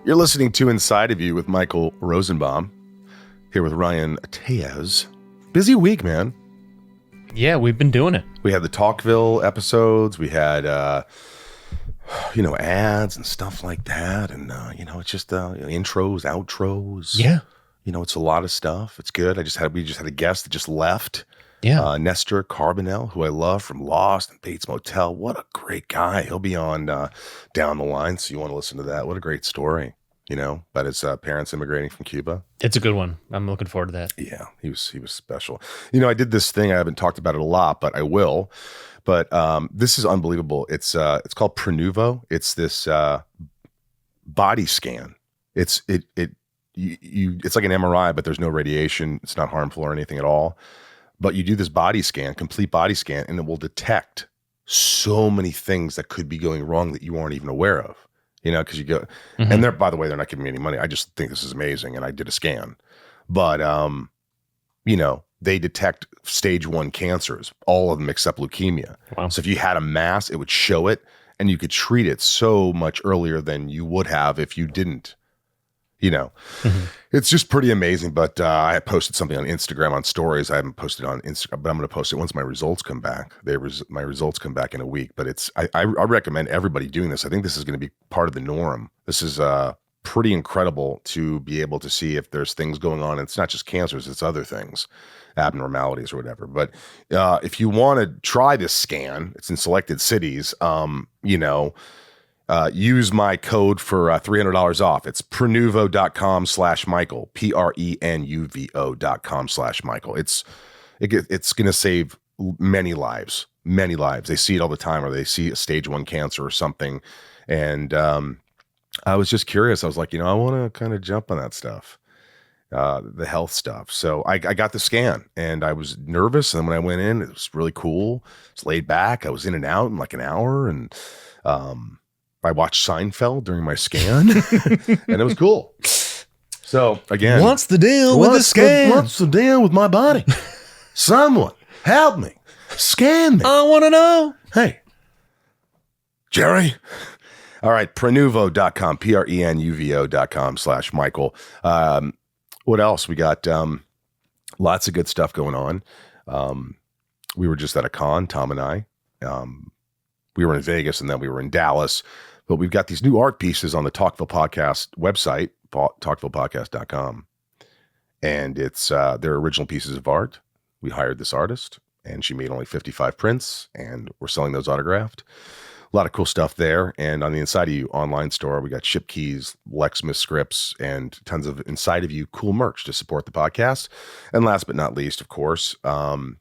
You're listening to Inside of You with Michael Rosenbaum, here with Ryan Tejas. Busy week, man. Yeah, we've been doing it. We had the Talkville episodes. We had, ads and stuff like that. And, it's just intros, outros. Yeah. It's a lot of stuff. It's good. We just had a guest that just left. Yeah. Nestor Carbonell, who I love from Lost and Bates Motel. What a great guy. He'll be on down the line, so you want to listen to that. What a great story, about his parents immigrating from Cuba. It's a good one. I'm looking forward to that. Yeah, he was special. I did this thing. I haven't talked about it a lot, but I will. But this is unbelievable. It's called Prenuvo. It's this body scan. It's like an MRI, but there's no radiation. It's not harmful or anything at all. But you do this body scan, complete body scan, and it will detect so many things that could be going wrong that you aren't even aware of. Because you go, and by the way, they're not giving me any money. I just think this is amazing, and I did a scan. But they detect stage 1 cancers, all of them except leukemia. Wow. So if you had a mass, it would show it, and you could treat it so much earlier than you would have if you didn't. It's just pretty amazing. But I posted something on Instagram on stories. I haven't posted on Instagram, but I'm going to post it once my results come back. My results come back in a week. But I recommend everybody doing this. I think this is going to be part of the norm. This is pretty incredible to be able to see if there's things going on. It's not just cancers; it's other things, abnormalities or whatever. But if you want to try this scan, it's in selected cities. Use my code for $300 off. It's prenuvo.com/Michael, prenuvo.com/Michael. It's going to save many lives. They see it all the time, or they see a stage 1 cancer or something. And I was just curious. I was like, I want to kind of jump on that stuff, the health stuff. So I got the scan, and I was nervous. And when I went in, it was really cool. It's laid back. I was in and out in like an hour, and I watched Seinfeld during my scan, and it was cool. So again, what's the deal with the scan? What's the deal with my body? Someone help me. Scan me. I want to know. Hey, Jerry. All right, prenuvo.com, prenuvo.com/Michael. What else? We got lots of good stuff going on. We were just at a con, Tom and I. We were in Vegas, and then we were in Dallas. But we've got these new art pieces on the Talkville Podcast website, talkvillepodcast.com. And it's their original pieces of art. We hired this artist, and she made only 55 prints, and we're selling those autographed. A lot of cool stuff there. And on the Inside of You online store, we got ship keys, Lexmas scripts, and tons of Inside of You cool merch to support the podcast. And last but not least, of course, join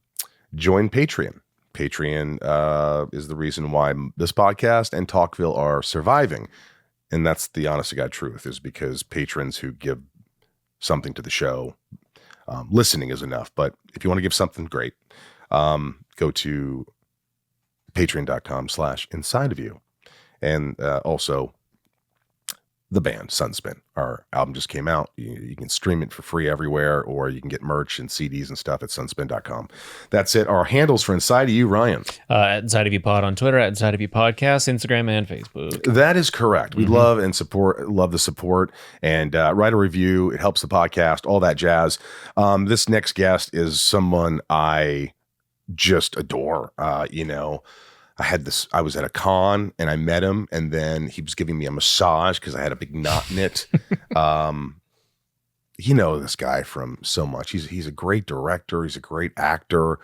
Patreon. Patreon is the reason why this podcast and Talkville are surviving. And that's the honest to God truth, is because patrons who give something to the show, listening is enough. But if you want to give something, great. Go to patreon.com/Inside of You. And also the band Sunspin. Our album just came out. You can stream it for free everywhere, or you can get merch and CDs and stuff at sunspin.com. That's it. Our handles for Inside of You, Ryan. At Inside of You Pod on Twitter, at Inside of You Podcast, Instagram, and Facebook. That is correct. We love the support, and write a review. It helps the podcast, all that jazz. This next guest is someone I just adore. I was at a con, and I met him, and then he was giving me a massage because I had a big knot in it. This guy from so much. He's a great director. He's a great actor.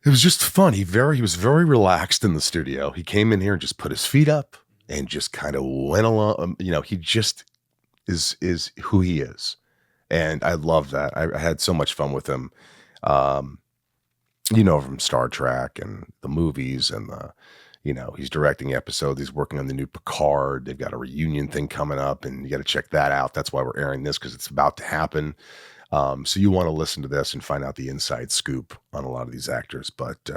It was just fun. He was very relaxed in the studio. He came in here and just put his feet up and just kind of went along. He just is who he is. And I love that. I had so much fun with him. From Star Trek and the movies, and he's directing episodes. He's working on the new Picard. They've got a reunion thing coming up, and you got to check that out. That's why we're airing this, because it's about to happen. So you want to listen to this and find out the inside scoop on a lot of these actors. But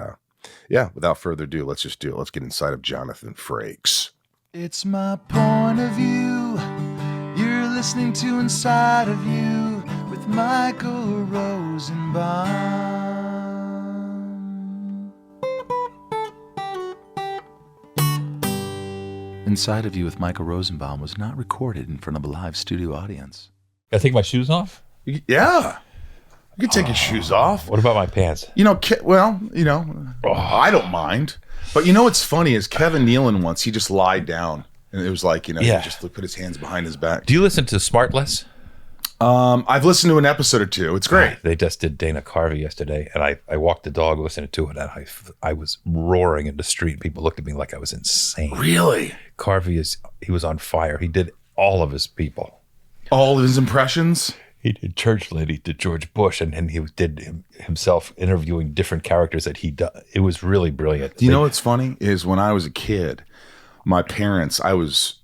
without further ado, let's just do it. Let's get inside of Jonathan Frakes. It's my point of view. You're listening to Inside of You with Michael Rosenbaum. Inside of You with Michael Rosenbaum was not recorded in front of a live studio audience. Gotta take my shoes off? Yeah. You can take your shoes off. What about my pants? You know, I don't mind. But you know what's funny is Kevin Nealon once, he just lied down. And it was like, he just put his hands behind his back. Do you listen to Smartless? I've listened to an episode or two. It's great. They just did Dana Carvey yesterday, and I walked the dog listening to it, and I was roaring in the street. People looked at me like I was insane. Really? Carvey he was on fire. He did all of his people. All of his impressions? He did Church Lady, did George Bush, and then he did himself interviewing different characters that he done. It was really brilliant. Do you know what's funny is when I was a kid, my parents,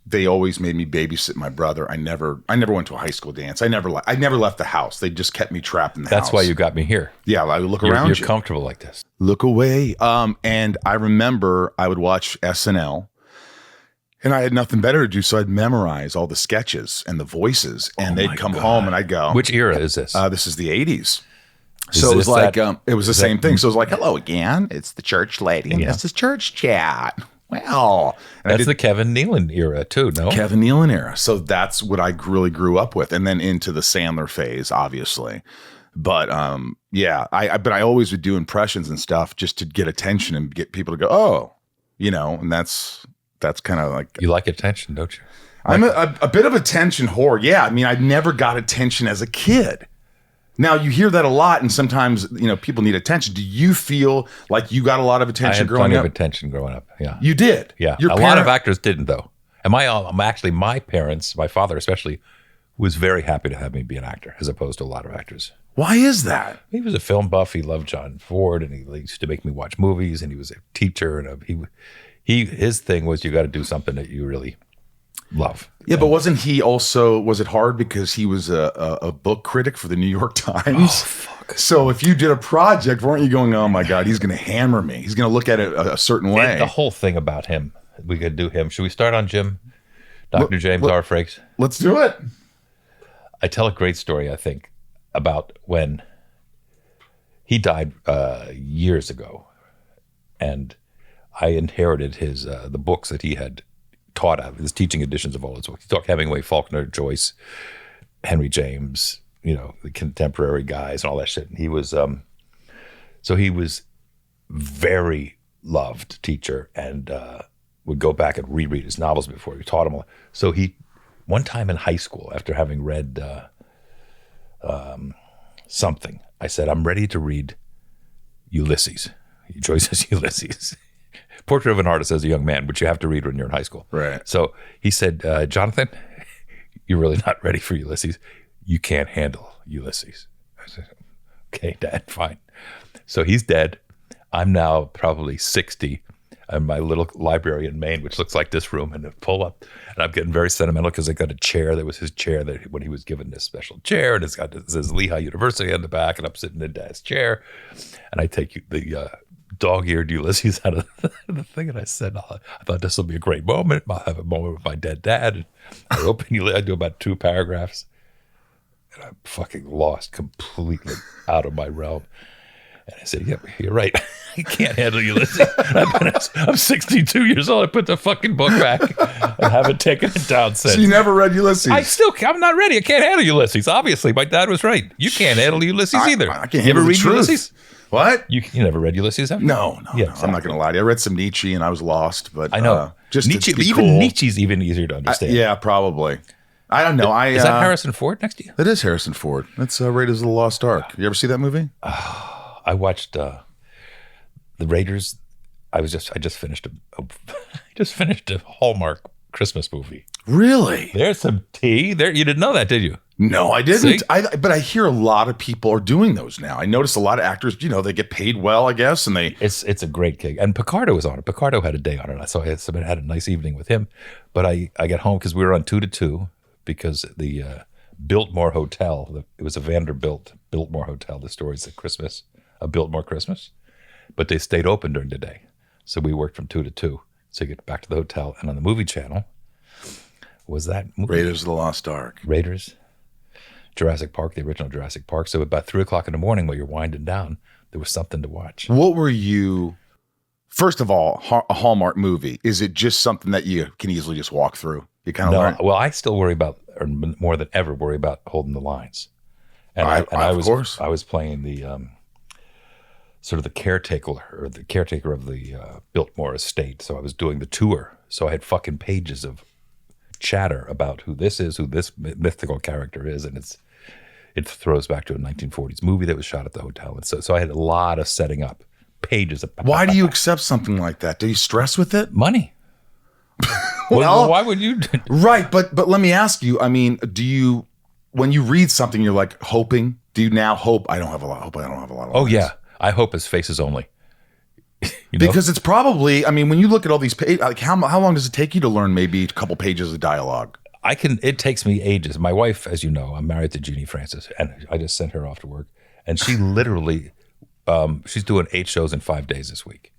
they always made me babysit my brother. I never went to a high school dance. I never left the house. They just kept me trapped in the house. That's why you got me here. Yeah, I would look around. You're comfortable like this. Look away. And I remember I would watch SNL, and I had nothing better to do, so I'd memorize all the sketches and the voices, and they'd come home, and I'd go. Which era is this? This is the 80s. So it was like it was the same thing. So it was like, hello again. It's the church lady. And this is church chat. Well, that's the Kevin Nealon era too, no? Kevin Nealon era. So that's what I really grew up with, and then into the Sandler phase, obviously. But I always would do impressions and stuff just to get attention and get people to go, oh, and that's kind of like, you like attention, don't you? I'm a bit of attention whore. Yeah, I mean, I never got attention as a kid. Now, you hear that a lot, and sometimes, people need attention. Do you feel like you got a lot of attention growing up? I had plenty of attention growing up, yeah. You did? Yeah. A lot of actors didn't, though. And my parents, my father especially, was very happy to have me be an actor, as opposed to a lot of actors. Why is that? He was a film buff. He loved John Ford, and he used to make me watch movies, and he was a teacher, and his thing was you got to do something that you really love. Yeah, but was it hard because he was a book critic for the New York Times? Oh, fuck. So if you did a project, weren't you going, oh my God, he's going to hammer me. He's going to look at it a certain way. And the whole thing about him, we could do him. Should we start on Jim? Dr. James R. Frakes? Let's do it. I tell a great story, I think, about when he died years ago. And I inherited the books that he had taught out, his teaching editions of all his books. He taught Hemingway, Faulkner, Joyce, Henry James, the contemporary guys and all that shit. And he was, so he was very loved teacher, and would go back and reread his novels before he taught them all. So one time in high school, after having read something, I said, I'm ready to read Ulysses, Joyce's Ulysses. Portrait of an Artist as a Young Man, which you have to read when you're in high school. Right. So he said, Jonathan, you're really not ready for Ulysses. You can't handle Ulysses. I said, okay, Dad, fine. So he's dead. I'm now probably 60 in my little library in Maine, which looks like this room, and I pull up, and I'm getting very sentimental because I got a chair that was his chair that when he was given this special chair, and it says Lehigh University on the back, and I'm sitting in Dad's chair, and I take the dog-eared Ulysses out of the thing, and I said, I thought this will be a great moment. I'll have a moment with my dead dad. And I open Ulysses, I do about 2 paragraphs, and I'm fucking lost completely out of my realm. And I said, yeah, you're right. I can't handle Ulysses. I'm 62 years old. I put the fucking book back and haven't taken it down since. So you never read Ulysses? I'm not ready. I can't handle Ulysses. Obviously, my dad was right. You can't handle Ulysses either. I can't you ever handle read the truth. Ulysses? What? You never read Ulysses, have you? No. Exactly. I'm not going to lie to you. I read some Nietzsche and I was lost, but I know. Just Nietzsche, to be even cool. Nietzsche's even easier to understand. Yeah, probably. I don't know. Is that Harrison Ford next to you? That is Harrison Ford. That's Raiders of the Lost Ark. You ever see that movie? I watched The Raiders. I just finished a Hallmark Christmas movie. Really? There's some tea there. You didn't know that, did you? No, I didn't. See? But I hear a lot of people are doing those now. I notice a lot of actors, they get paid well, I guess, and it's a great gig. And Picardo was on it. Picardo had a day on it. So I had a nice evening with him. But I got home because we were on 2 to 2 because the Biltmore Hotel, it was a Vanderbilt Biltmore Hotel. The story's at Christmas, a Biltmore Christmas. But they stayed open during the day. So we worked from 2 to 2. So you get back to the hotel. And on the movie channel was that movie. Raiders of the Lost Ark. Raiders. Jurassic Park, the original Jurassic Park. So about 3 o'clock in the morning while you're winding down, there was something to watch. What were you First of all, a Hallmark movie, is it just something that you can easily just walk through? You kind of learn. Well, I still worry about, or more than ever, worry about holding the lines. And of course. I was playing the sort of the caretaker of the Biltmore estate. So I was doing the tour. So I had fucking pages of chatter about who this is, who this mythical character is, and it throws back to a 1940s movie that was shot at the hotel. And so I had a lot of setting up. Pages of Why do you accept something like that? Do you stress with it? Money. Well, why would you? Right, but let me ask you. I mean, do you, when you read something, you're like hoping? Do you now hope? I don't have a lot. Hope I don't have a lot of. Oh lines. yeah, I hope his faces only. Because it's probably. I mean, when you look at all these pages, like how long does it take you to learn maybe a couple pages of dialogue? It takes me ages. My wife, as you know, I'm married to Jeannie Francis, and I just sent her off to work, and she literally. She's doing 8 shows in 5 days this week,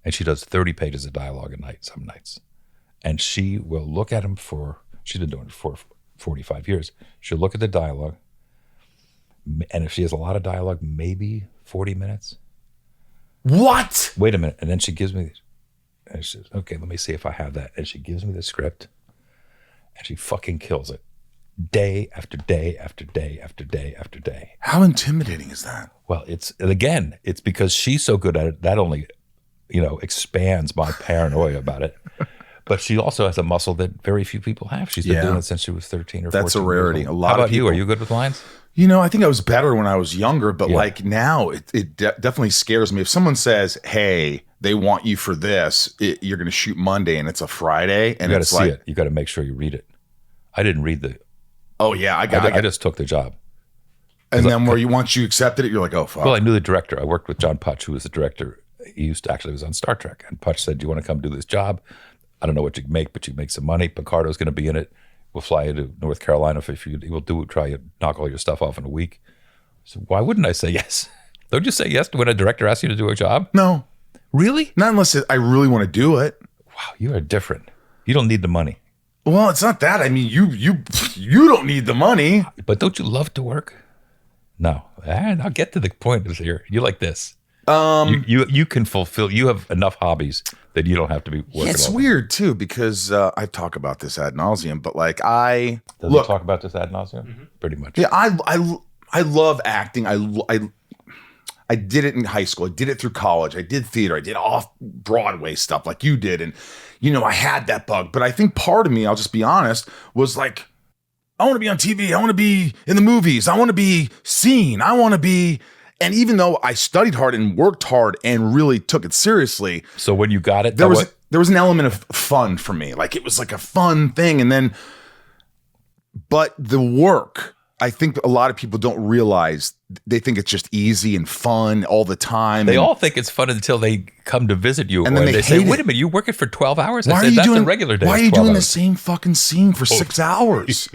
and she does 30 pages of dialogue a night, some nights. And she will look at them she's been doing it for 45 years. She'll look at the dialogue, and if she has a lot of dialogue, maybe 40 minutes. What? Wait a minute. And then she gives me, and she says, okay, let me see if I have that. And she gives me the script, and she fucking kills it. Day after day after day after day after day. How intimidating is that? Well, it's because she's so good at it. That only, expands my paranoia about it. But she also has a muscle that very few people have. She's been doing it since she was 13 or 14. That's a rarity. A lot How about of people, you? Are you good with lines? I think I was better when I was younger, but like now it definitely scares me. If someone says, hey, they want you for this, you're going to shoot Monday and it's a Friday. And you got to it's see like, it. You got to make sure you read it. I didn't read the. Oh yeah, I just took the job. And then once you accepted it, you're like, oh fuck. Well, I knew the director. I worked with John Putch, who was the director. He was on Star Trek, and Putch said, "Do you want to come do this job? I don't know what you make, but you make some money. Picardo's going to be in it. We'll fly you to North Carolina we'll try to knock all your stuff off in a week." So why wouldn't I say yes? Don't you say yes when a director asks you to do a job? No, really? not unless I really want to do it. Wow, you are different. You don't need the money. Well, it's not that. I mean, you don't need the money. But don't you love to work? No. And I'll get to the point here. You like this. You can fulfill. You have enough hobbies that you don't have to be working. It's all weird too because I talk about this ad nauseum, but like Does he talk about this ad nauseum? Mm-hmm. Pretty much. Yeah, I love acting. I did it in high school. I did it through college. I did theater. I did off Broadway stuff like you did, and I had that bug. But I think part of me, I'll just be honest, was like, I want to be on TV. I want to be in the movies. I want to be seen. I want to be. And even though I studied hard and worked hard and really took it seriously, so when you got it, there was an element of fun for me. Like it was like a fun thing. But the work, I think a lot of people don't realize. They think it's just easy and fun all the time. They all think it's fun until they come to visit you, and then they say, hate "Wait a minute, you work it for 12 hours?" Why I said, "That's a regular day." Why are you 12 doing hours. the same fucking scene for 6 hours?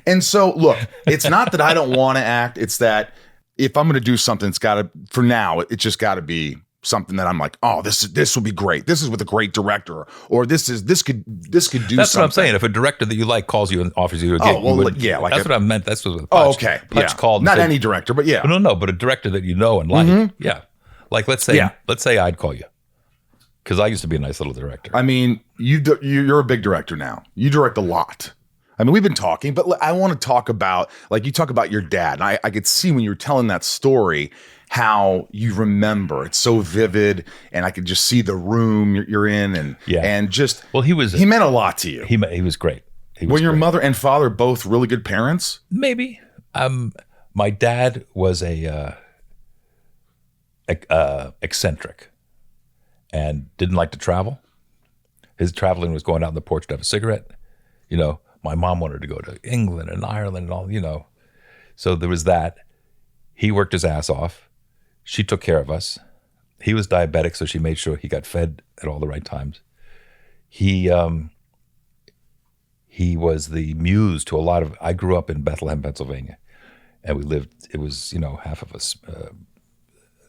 And so, look, it's not that I don't want to act. It's that if I'm going to do something, it's got to. For now, it's just got to be something that I'm like, oh, this will be great. This is with a great director, or this could do. That's something. What I'm saying. If a director that you like calls you and offers you a gig, that's what I meant. That's what Putch. Okay, Putch called. Not any director, but yeah. No, but a director that you know and like. Mm-hmm. Yeah, like let's say I'd call you because I used to be a nice little director. I mean, you're a big director now. You direct a lot. I mean, we've been talking, but I want to talk about, like, you talk about your dad. And I could see when you were telling that story how you remember. It's so vivid, and I could just see the room you're in, and just. Well, he meant a lot to you. He was great. Were your mother and father both really good parents? Maybe. My dad was a eccentric, and didn't like to travel. His traveling was going out on the porch to have a cigarette. My mom wanted to go to England and Ireland and all, So there was that. He worked his ass off. She took care of us. He was diabetic, so she made sure he got fed at all the right times. He was the muse to a lot of. I grew up in Bethlehem, Pennsylvania, and we lived. It was half of us,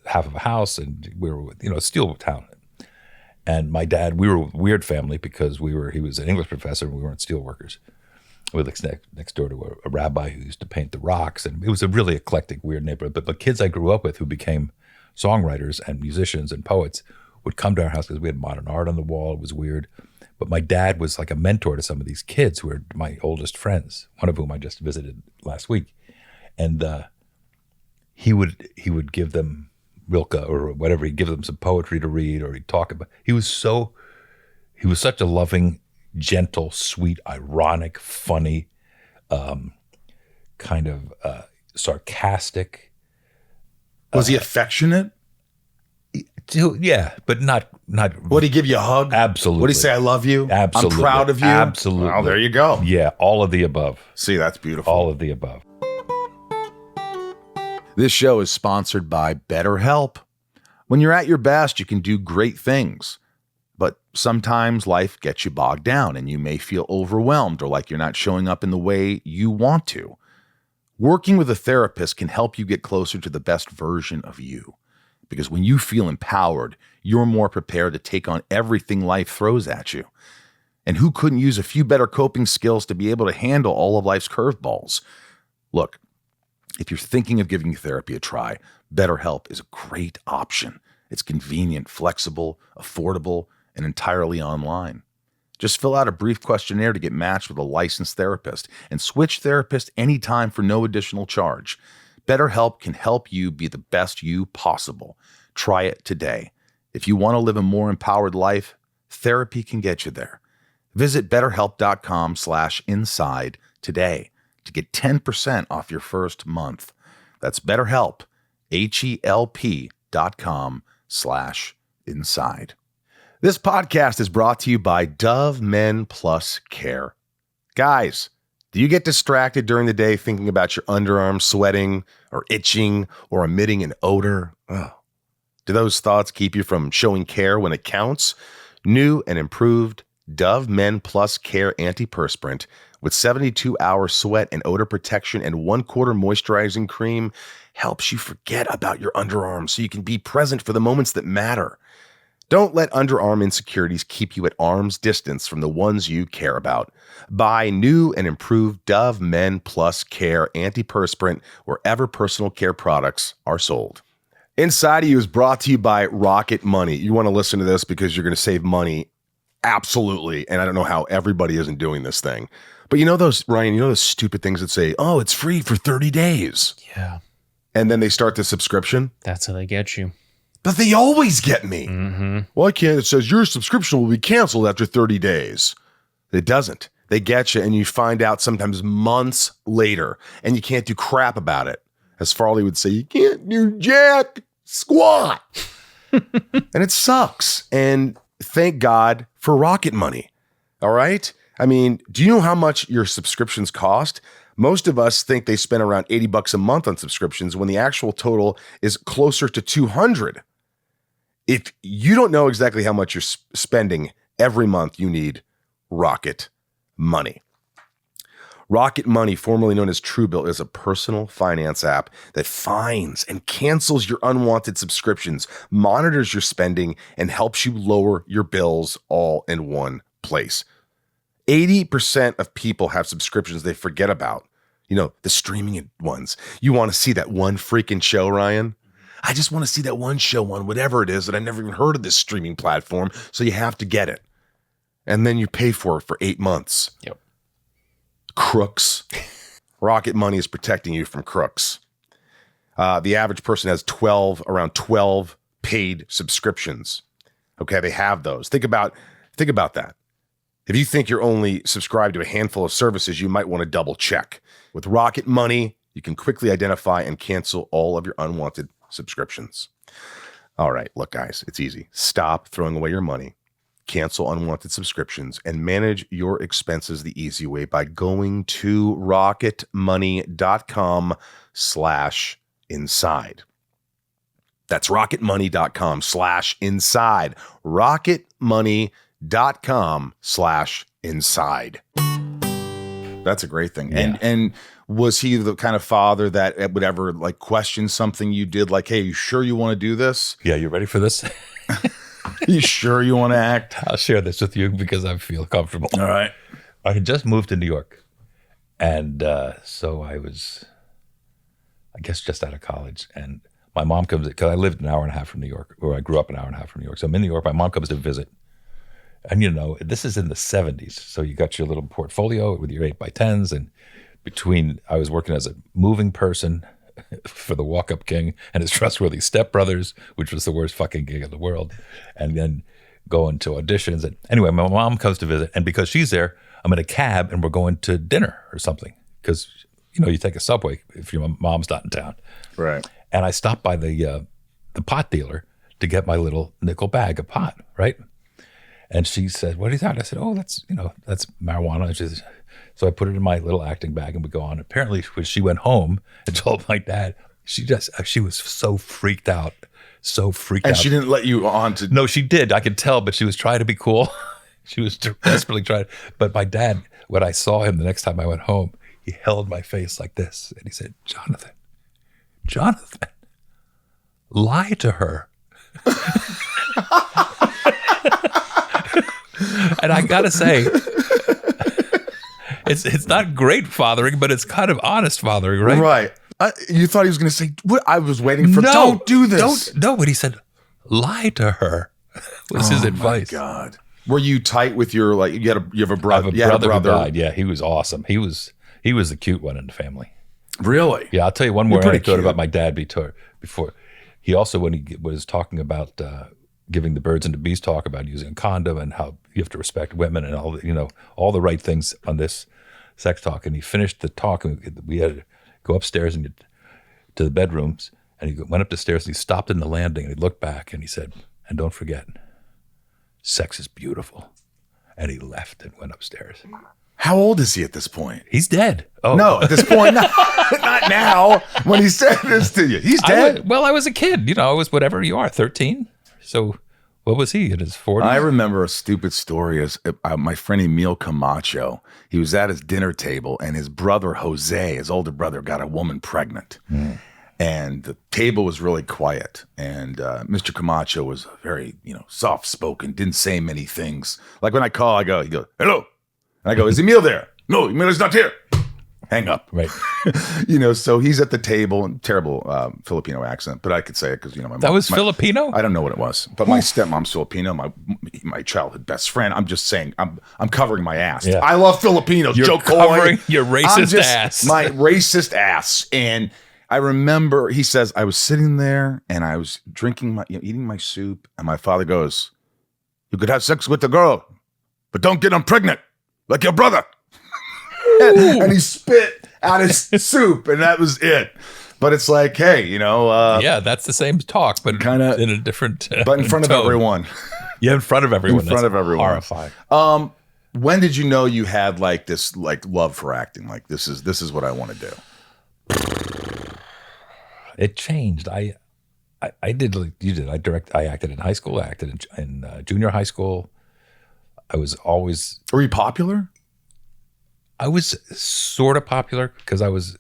half of a house, and we were a steel town. And my dad, we were a weird family because he was an English professor and we weren't steel workers. We lived next door to a rabbi who used to paint the rocks, and it was a really eclectic, weird neighborhood. But the kids I grew up with who became songwriters and musicians and poets would come to our house because we had modern art on the wall. It was weird. But my dad was like a mentor to some of these kids who are my oldest friends, one of whom I just visited last week. And he would give them Rilke or whatever. He'd give them some poetry to read, or he'd talk about. He was such a loving, gentle, sweet, ironic, funny, kind of sarcastic. Was he affectionate? Yeah, but not. Would he give you a hug? Absolutely. Would he say, "I love you"? Absolutely. I'm proud of you. Absolutely. Well, there you go. Yeah, all of the above. See, that's beautiful. All of the above. This show is sponsored by BetterHelp. When you're at your best, you can do great things. But sometimes life gets you bogged down and you may feel overwhelmed or like you're not showing up in the way you want to. Working with a therapist can help you get closer to the best version of you. Because when you feel empowered, you're more prepared to take on everything life throws at you. And who couldn't use a few better coping skills to be able to handle all of life's curveballs? Look, if you're thinking of giving therapy a try, BetterHelp is a great option. It's convenient, flexible, affordable, and entirely online. Just fill out a brief questionnaire to get matched with a licensed therapist and switch therapist anytime for no additional charge. BetterHelp can help you be the best you possible. Try it today. If you want to live a more empowered life, therapy can get you there. Visit BetterHelp.com/inside today to get 10% off your first month. That's BetterHelp, HELP.com/inside. This podcast is brought to you by Dove Men Plus Care. Guys, do you get distracted during the day thinking about your underarms sweating or itching or emitting an odor? Oh. Do those thoughts keep you from showing care when it counts? New and improved Dove Men Plus Care Antiperspirant with 72-hour sweat and odor protection and 1/4 moisturizing cream helps you forget about your underarms so you can be present for the moments that matter. Don't let underarm insecurities keep you at arm's distance from the ones you care about. Buy new and improved Dove Men Plus Care Antiperspirant wherever personal care products are sold. Inside of You is brought to you by Rocket Money. You want to listen to this because you're going to save money. Absolutely. And I don't know how everybody isn't doing this thing. But you know those, Ryan, you know those stupid things that say, oh, it's free for 30 days. Yeah. And then they start the subscription. That's how they get you. But they always get me. Mm-hmm. Why can't it says your subscription will be canceled after 30 days? It doesn't. They get you and you find out sometimes months later and you can't do crap about it. As Farley would say, you can't do jack squat. And it sucks. And thank God for Rocket Money. All right? I mean, do you know how much your subscriptions cost? Most of us think they spend around $80 a month on subscriptions when the actual total is closer to $200. If you don't know exactly how much you're spending every month, you need Rocket Money. Rocket Money, formerly known as Truebill, is a personal finance app that finds and cancels your unwanted subscriptions, monitors your spending, and helps you lower your bills all in one place. 80% of people have subscriptions they forget about. You know, the streaming ones. You want to see that one freaking show, Ryan? I just want to see that one show on whatever it is that I never even heard of this streaming platform, so you have to get it. And then you pay for it for 8 months. Yep. Crooks. Rocket Money is protecting you from crooks. The average person has around 12 paid subscriptions. Okay, they have those. Think about that. If you think you're only subscribed to a handful of services, you might want to double check. With Rocket Money, you can quickly identify and cancel all of your unwanted subscriptions. All right, look, guys, it's easy. Stop throwing away your money, cancel unwanted subscriptions, and manage your expenses the easy way by going to rocketmoney.com/inside. That's rocketmoney.com/inside. rocketmoney.com/inside. That's a great thing. Yeah. And was he the kind of father that would ever like question something you did? Like, hey, you sure you want to do this? Yeah, you ready for this? You sure you want to act? I'll share this with you because I feel comfortable. All right. I had just moved to New York. And so I was, I guess, just out of college. And my mom comes, because I lived an hour and a half from New York, or I grew up an hour and a half from New York. So I'm in New York. My mom comes to visit. And, you know, this is in the 70s. So you got your little portfolio with your 8x10s. And I was working as a moving person for the Walk-Up King and his Trustworthy Stepbrothers, which was the worst fucking gig in the world. And then going to auditions. And anyway, my mom comes to visit. And because she's there, I'm in a cab and we're going to dinner or something. Because, you know, you take a subway if your mom's not in town. Right. And I stopped by the pot dealer to get my little nickel bag of pot, right? And she said, "What is that?" I said, "Oh, that's marijuana." So I put it in my little acting bag and we go on. Apparently, when she went home and told my dad, she was so freaked out. And she didn't let you on to... No, she did. I could tell, but she was trying to be cool. She was desperately trying. But my dad, when I saw him the next time I went home, he held my face like this. And he said, Jonathan, lie to her. And I got to say, it's not great fathering, but it's kind of honest fathering, right? Right. You thought he was going to say, what? I was waiting for, don't do this. No, but he said, lie to her. Was his advice. Oh, my God. Were you tight with your, like, you have a brother? I have a brother who died. Yeah, he was awesome. He was the cute one in the family. Really? Yeah, I'll tell you one more anecdote about my dad before. He also, when he was talking about giving the birds and the bees talk about using a condom and how you have to respect women and all the right things on this sex talk. And he finished the talk and we had to go upstairs and to the bedrooms. And he went up the stairs and he stopped in the landing and he looked back and he said, "And don't forget, sex is beautiful." And he left and went upstairs. How old is he at this point? He's dead. Oh no, at this point, not now. When he said this to you, he's dead. I was a kid. I was whatever you are, 13. So what was he in his 40s? I remember a stupid story. As my friend Emil Camacho, he was at his dinner table and his brother Jose, his older brother, got a woman pregnant. And the table was really quiet. And Mr. Camacho was very, soft-spoken, didn't say many things. Like when I call, he goes, "Hello." And I go, "Is Emil there?" "No, Emil is not here." Hang up. Right. So he's at the table, terrible Filipino accent, but I could say it because, my mom. That was Filipino? I don't know what it was, but my stepmom's Filipino, my childhood best friend. I'm just saying, I'm covering my ass. Yeah. I love Filipinos. You're Joe covering Coy. your racist ass. My racist ass. And I remember, he says, I was sitting there and I was drinking eating my soup, and my father goes, "You could have sex with the girl, but don't get them pregnant like your brother." And he spit out his soup, and that was it. But it's like, hey, yeah, that's the same talk, but kind of in a different but in front tone. of everyone. Yeah, in front of everyone. In front of everyone. Horrifying. When did you know you had this love for acting? Like this is what I want to do. It changed. I did like you did. I acted in high school. I acted in junior high school. I was always. Were you popular? I was sort of popular because I was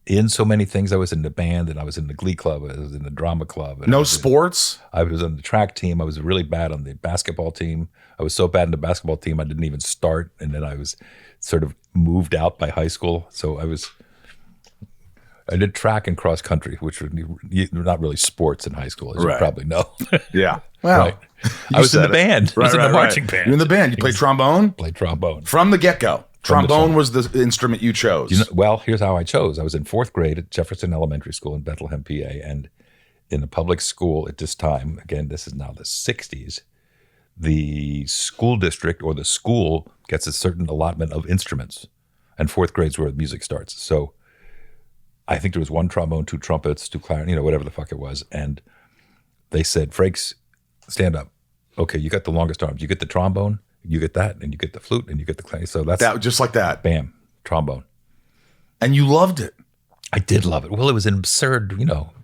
in so many things. I was in the band and I was in the glee club. I was in the drama club. No sports? I was on the track team. I was really bad on the basketball team. I was so bad in the basketball team I didn't even start. And then I was sort of moved out by high school. So I did track and cross country, which were not really sports in high school, as you probably know. Yeah. Well, right. I was in the band. I was in the marching band. You're in the band. You played trombone? Played trombone. From the get-go. Trombone was the instrument you chose. Well, here's how I chose. I was in 4th grade at Jefferson Elementary School in Bethlehem, PA, and in a public school at this time, again, this is now the 60s, the school district or the school gets a certain allotment of instruments, and 4th grade's where the music starts. So I think there was 1 trombone, 2 trumpets, 2 clarinet, whatever the fuck it was, and they said, "Frakes, stand up. Okay, you got the longest arms. You get the trombone, you get that, and you get the flute, and you get the clarinet." So that's that, just like that. Bam, trombone. And you loved it. I did love it. Well, it was an absurd,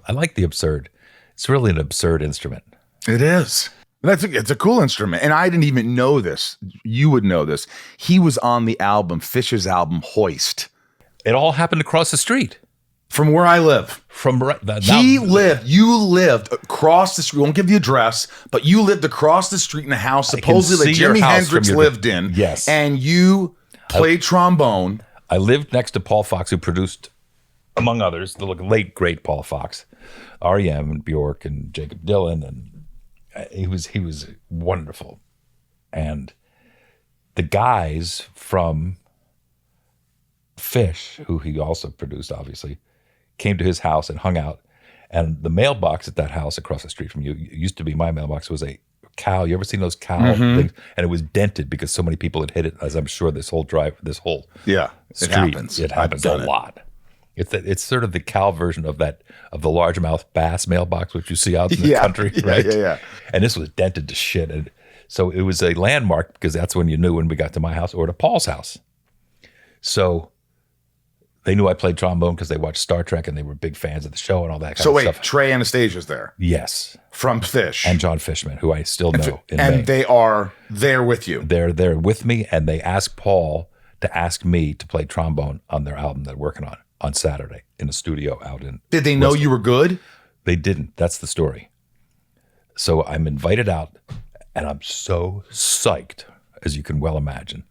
I like the absurd. It's really an absurd instrument. It is. It's a cool instrument. And I didn't even know this. You would know this. He was on the album, Phish's album, Hoist. It all happened across the street. From where I live. You lived across the street. We won't give the address, but you lived across the street in a house supposedly that Jimi Hendrix lived in. Yes. And you played trombone. I lived next to Paul Fox, who produced among others, the late great Paul Fox, REM and Bjork and Jacob Dylan, and he was wonderful. And the guys from Phish, who he also produced, obviously, came to his house and hung out. And the mailbox at that house across the street from you, it used to be my mailbox, was a cow. You ever seen those cow things? And it was dented because so many people had hit it, as I'm sure this whole street. It happens. It happens a lot. It's sort of the cow version of the largemouth bass mailbox, which you see out in the country, right? Yeah. And this was dented to shit. And so it was a landmark because that's when you knew when we got to my house or to Paul's house. So they knew I played trombone because they watched Star Trek and they were big fans of the show and all that kind of stuff. So wait, Trey Anastasia's there? Yes. From Phish. And John Fishman, who I still know in And Maine. they are there with you? They're there with me, and they asked Paul to ask me to play trombone on their album they're working on Saturday in a studio out in... Did they know you were good? They didn't. That's the story. So I'm invited out, and I'm so psyched, as you can well imagine.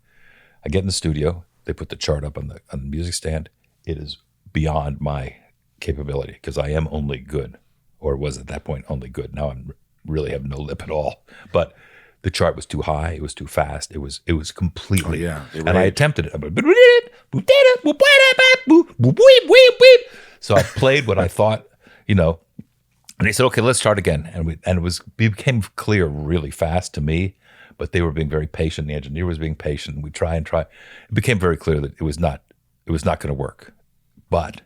I get in the studio. They put the chart up on the music stand. It is beyond my capability because I am only good, or was at that point only good. Now I really have no lip at all. But the chart was too high. It was too fast. It was completely. Oh, yeah. And I attempted it. So I played what I thought, And they said, "Okay, let's start again." And it became clear really fast to me. But they were being very patient. The engineer was being patient. We try. It became very clear that it was not going to work. But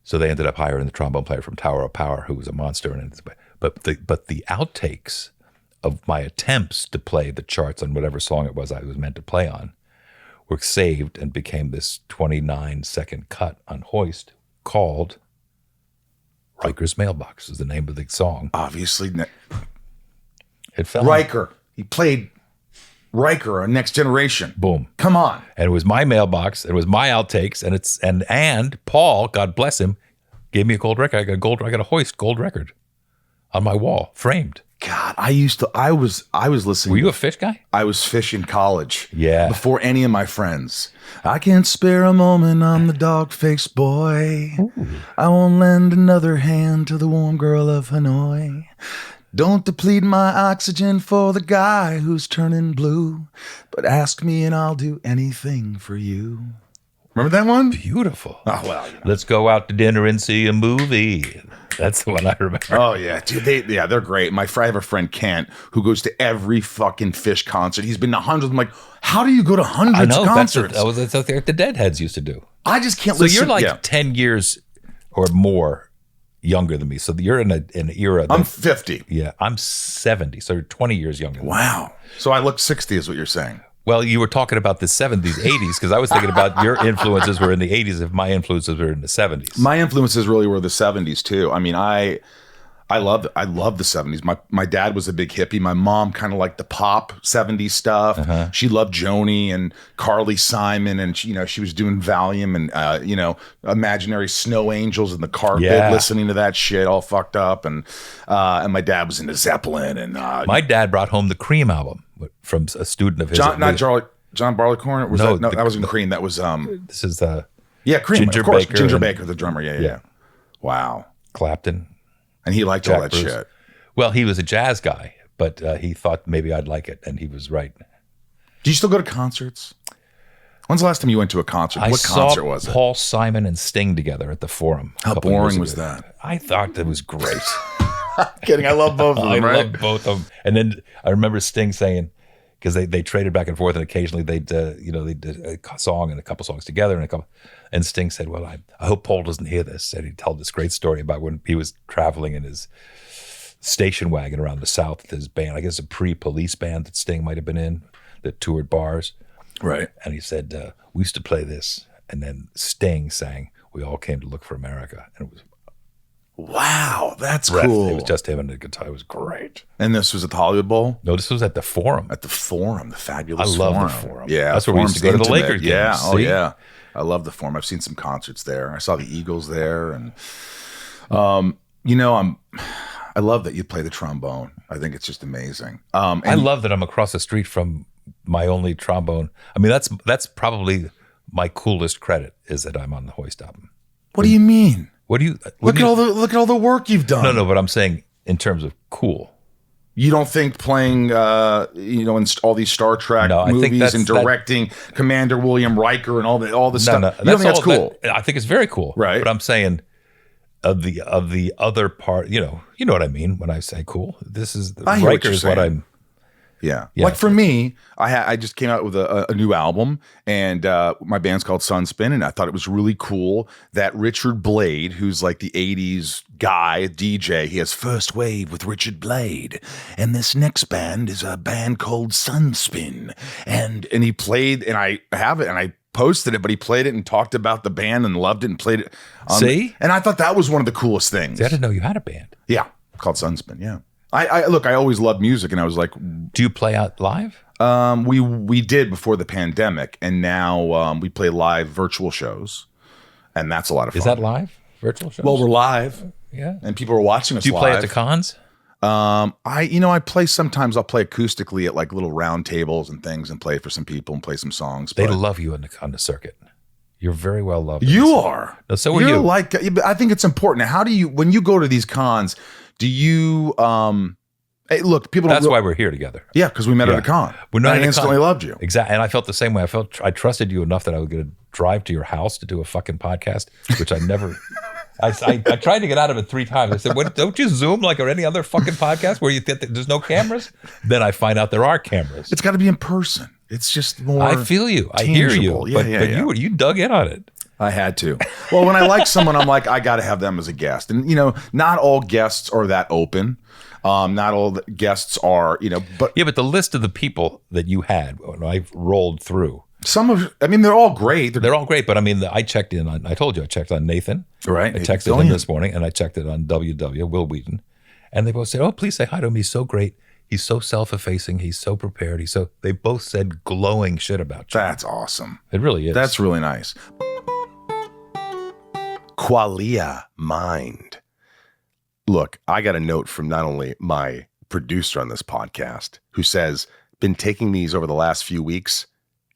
so they ended up hiring the trombone player from Tower of Power, who was a monster. But the outtakes of my attempts to play the charts on whatever song it was I was meant to play on were saved and became this 29-second cut on Hoist called Riker's Mailbox is the name of the song. Obviously. It fell Riker. He played Riker on Next Generation. Boom. Come on. And it was my mailbox. It was my outtakes. And Paul, God bless him, gave me a gold record. I got a Hoist gold record on my wall, framed. God, I was listening. Were you a Phish guy? I was Phish in college. Yeah. Before any of my friends. I can't spare a moment, I'm the dog-faced boy. Ooh. I won't lend another hand to the warm girl of Hanoi. Don't deplete my oxygen for the guy who's turning blue, but ask me and I'll do anything for you. Remember that one? Beautiful. Oh, well. Let's go out to dinner and see a movie. That's the one I remember. Oh, yeah. Dude, they're great. I have a friend, Kent, who goes to every fucking Phish concert. He's been to hundreds. I'm like, how do you go to hundreds of concerts? That's what the Deadheads used to do. I just can't so listen. So you're 10 years or more younger than me. So you're in an era. I'm 50. Yeah, I'm 70. So you're 20 years younger than me. Wow. So I look 60 is what you're saying. Well, you were talking about the 70s, 80s, because I was thinking about your influences were in the 80s if my influences were in the 70s. My influences really were the 70s too. I mean, I love the 70s. My dad was a big hippie. My mom kind of liked the pop 70s stuff. Uh-huh. She loved Joni and Carly Simon, and she was doing Valium and Imaginary Snow Angels in the carpet, listening to that shit all fucked up. And my dad was into Zeppelin. And my dad brought home the Cream album from a student of his. John Barleycorn. That wasn't Cream. That was this is Cream. Ginger of course, Baker Ginger Baker, the drummer. Yeah. Wow. Clapton. And he liked all that shit. Well, he was a jazz guy, but he thought maybe I'd like it, and he was right. Do you still go to concerts? When's the last time you went to a concert? What concert was it? Paul Simon and Sting together at the Forum. How boring was that? I thought that was great. Kidding. I love both of them, right? I love both of them. And then I remember Sting saying, because they traded back and forth, and occasionally they did a song and a couple songs together, and Sting said, "Well, I hope Paul doesn't hear this." And he told this great story about when he was traveling in his station wagon around the South with his band. I guess a pre-Police band that Sting might have been in that toured bars, right? And he said, "We used to play this," and then Sting sang, "We all came to look for America," and it was. Wow, that's cool. It was just him and the guitar. It was great. And this was at the Hollywood Bowl? No, this was at the Forum. At the Forum, the fabulous Forum. I love the Forum. Yeah. That's where we used to go to the Lakers games. Yeah, see? Yeah. I love the Forum. I've seen some concerts there. I saw the Eagles there. And, I love that you play the trombone. I think it's just amazing. I love that I'm across the street from my only trombone. I mean, that's probably my coolest credit is that I'm on the Hoist album. What do you mean? Look at all the work you've done. No, but I'm saying in terms of cool. You don't think playing, in all these Star Trek movies and directing Commander William Riker and all the stuff. No, you don't think that's cool? I think it's very cool, right? But I'm saying of the other part, you know what I mean when I say cool. This is Riker is what I'm. Yeah. Like for me, I just came out with a new album, and my band's called Sunspin, and I thought it was really cool that Richard Blade, who's like the 80s guy, DJ, he has First Wave with Richard Blade, and this next band is a band called Sunspin, and he played, and I have it, and I posted it, but he played it and talked about the band and loved it and played it. See? And I thought that was one of the coolest things. See, I didn't know you had a band. Yeah, called Sunspin, yeah. I always loved music, and I was like, do you play out live? We did before the pandemic, and now we play live virtual shows, and that's a lot of fun. Is that live virtual shows? Well, we're live, yeah, and people are watching us. Do you live. play at the cons? I play sometimes. I'll play acoustically at like little round tables and things, and play for some people and play some songs. They love you on the circuit. You're very well loved. You are. No, so are you. Like, I think it's important. Now, how do you, when you go to these cons? Do you hey, look, people That's why we're here together. Yeah, because we met at a con. I instantly loved you. Exactly. And I felt the same way. I trusted you enough that I was going to drive to your house to do a fucking podcast, which I never I tried to get out of it 3 times. I said, "What, don't you Zoom like or any other fucking podcast where you think that there's no cameras?" Then I find out there are cameras. It's got to be in person. It's just more I feel you. I hear you. Yeah, but you dug in on it. I had to. Well, when I like someone, I'm like, I got to have them as a guest. And, not all guests are that open. Not all the guests are, but. Yeah, but the list of the people that you had when I rolled through. They're all great. They're all great, but I checked in on, I told you, I checked on Nathan. Right. I texted him this morning, and I checked it on WW, Wil Wheaton. And they both said, "Oh, please say hi to him. He's so great. He's so self-effacing. He's so prepared. They both said glowing shit about you." That's awesome. It really is. That's really nice. Qualia Mind. Look, I got a note from not only my producer on this podcast, who says, been taking these over the last few weeks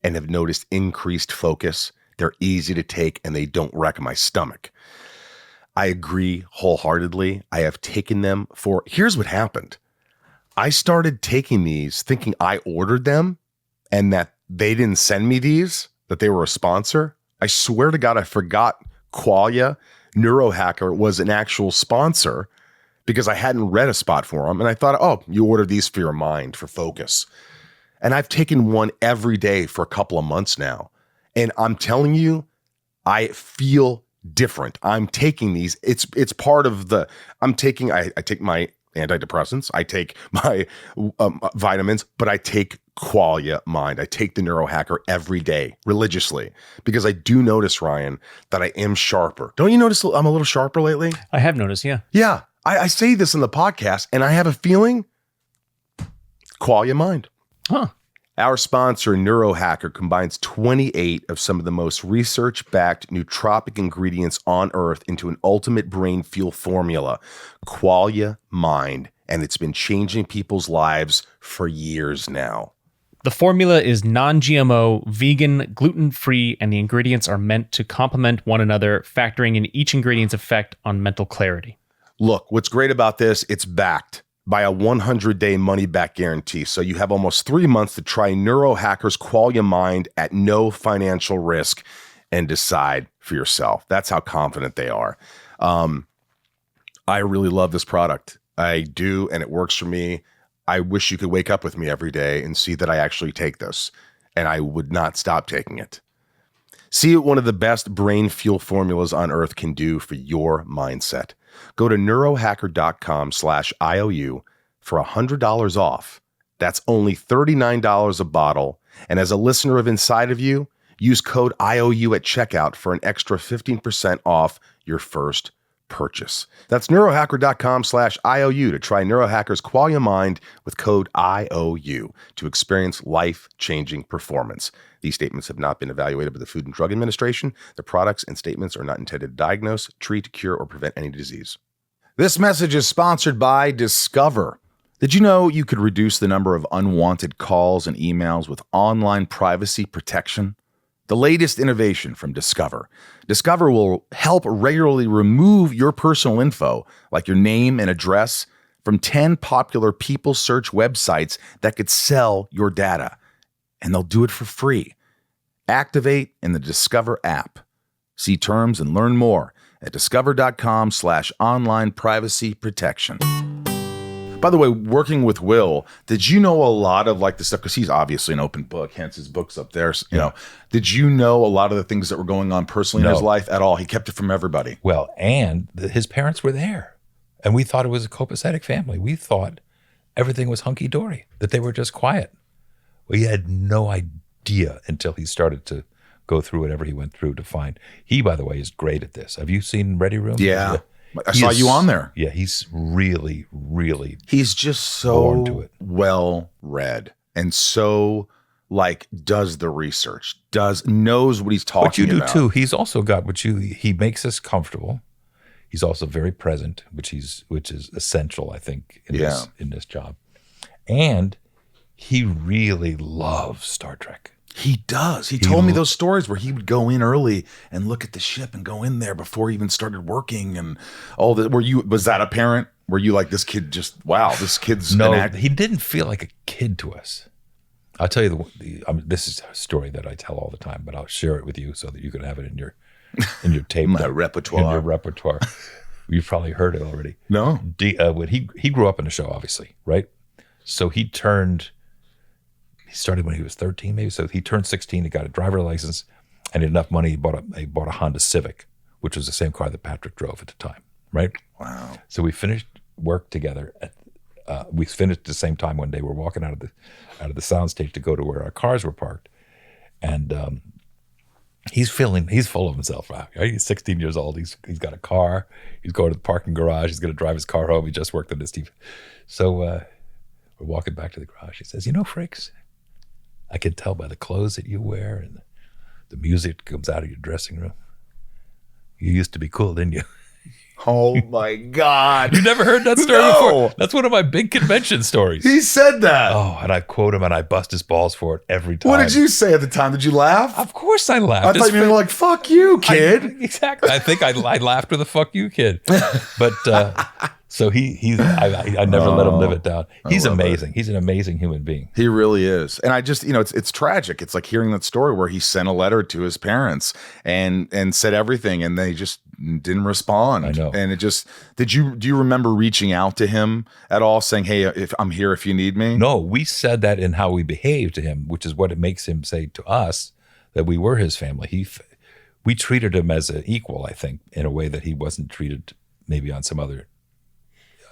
and have noticed increased focus. They're easy to take and they don't wreck my stomach. I agree wholeheartedly. I have taken them here's what happened. I started taking these thinking I ordered them and that they didn't send me these, that they were a sponsor. I swear to God, I forgot Qualia Neurohacker was an actual sponsor because I hadn't read a spot for them. And I thought, oh, you ordered these for your mind, for focus. And I've taken one every day for a couple of months now. And I'm telling you, I feel different. I'm taking these. It's part of I take my antidepressants. I take my vitamins, but I take Qualia Mind. I take the Neurohacker every day religiously because I do notice, Ryan, that I am sharper. Don't you notice I'm a little sharper lately? I have noticed, yeah. Yeah. I say this in the podcast and I have a feeling Qualia Mind. Huh. Our sponsor, Neurohacker, combines 28 of some of the most research-backed nootropic ingredients on Earth into an ultimate brain fuel formula, Qualia Mind, and it's been changing people's lives for years now. The formula is non-GMO, vegan, gluten-free, and the ingredients are meant to complement one another, factoring in each ingredient's effect on mental clarity. Look, what's great about this, it's backed by a 100-day money-back guarantee. So you have almost 3 months to try Neurohacker's Qualia Mind at no financial risk and decide for yourself. That's how confident they are. I really love this product. I do, and it works for me. I wish you could wake up with me every day and see that I actually take this, and I would not stop taking it. See what one of the best brain fuel formulas on Earth can do for your mindset. Go to neurohacker.com/IOU for $100 off. That's only $39 a bottle. And as a listener of Inside of You, use code IOU at checkout for an extra 15% off your first purchase. That's neurohacker.com/IOU to try Neurohacker's Qualia Mind with code IOU to experience life-changing performance. These statements have not been evaluated by the Food and Drug Administration. The products and statements are not intended to diagnose, treat, cure, or prevent any disease. This message is sponsored by Discover. Did you know you could reduce the number of unwanted calls and emails with online privacy protection? The latest innovation from Discover. Discover will help regularly remove your personal info, like your name and address, from 10 popular people search websites that could sell your data. And they'll do it for free. Activate in the Discover app. See terms and learn more at discover.com/online privacy protection. By the way, working with Wil, did you know a lot of like the stuff? Because he's obviously an open book, hence his book's up there. You know, did you know a lot of the things that were going on personally in his life at all? He kept it from everybody. Well, and his parents were there, and we thought it was a copacetic family. We thought everything was hunky dory, that they were just quiet. We had no idea until he started to go through whatever he went through to find. He, by the way, is great at this. Have you seen Ready Room? Yeah. I saw you on there. Yeah, he's really, really. He's just so well read and so like does the research, knows what he's talking about. What you do too. He's also got he makes us comfortable. He's also very present, which is essential, I think, in this job. And he really loves Star Trek. He does. He told me those stories where he would go in early and look at the ship and go in there before he even started working and all that. Was that apparent? Were you like, this kid this kid's No, he didn't feel like a kid to us. I'll tell you this is a story that I tell all the time, but I'll share it with you so that you can have it in your tape. My repertoire. In your repertoire. You've probably heard it already. No. When he grew up in the show, obviously, right? So he started when he was 13, maybe. So he turned 16. He got a driver license, and he had enough money. He bought a Honda Civic, which was the same car that Patrick drove at the time, right? Wow. So we finished work together. We finished at the same time one day. We're walking out of the soundstage to go to where our cars were parked, and he's full of himself. Right? He's 16 years old. He's got a car. He's going to the parking garage. He's going to drive his car home. He just worked on this TV. So we're walking back to the garage. He says, Frakes, I can tell by the clothes that you wear and the music that comes out of your dressing room. You used to be cool, didn't you? Oh my God. You never heard that story before? That's one of my big convention stories. He said that. Oh, and I quote him and I bust his balls for it every time. What did you say at the time? Did you laugh? Of course I laughed. I thought you were like, fuck you, kid. Exactly. I think I laughed with a fuck you, kid. But so I never let him live it down. He's amazing. He's an amazing human being. He really is. And I just, it's tragic. It's like hearing that story where he sent a letter to his parents and said everything and they just didn't respond. I know. And it just, do you remember reaching out to him at all saying, hey, if I'm here, if you need me? No, we said that in how we behaved to him, which is what it makes him say to us that we were his family. We treated him as an equal, I think, in a way that he wasn't treated maybe on some other,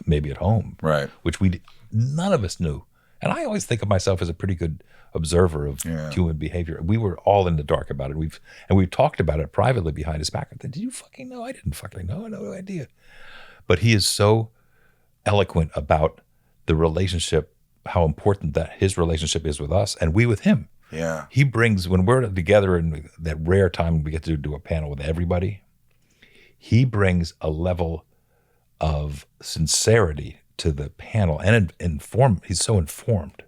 maybe at home, right? Which none of us knew. And I always think of myself as a pretty good observer of human behavior. We were all in the dark about it. We've talked about it privately behind his back. Did you fucking know? I didn't fucking know. I had no idea. But he is so eloquent about the relationship, how important that his relationship is with us and we with him. Yeah. He brings, when we're together in that rare time we get to do a panel with everybody, he brings a level of sincerity to the panel and he's so informed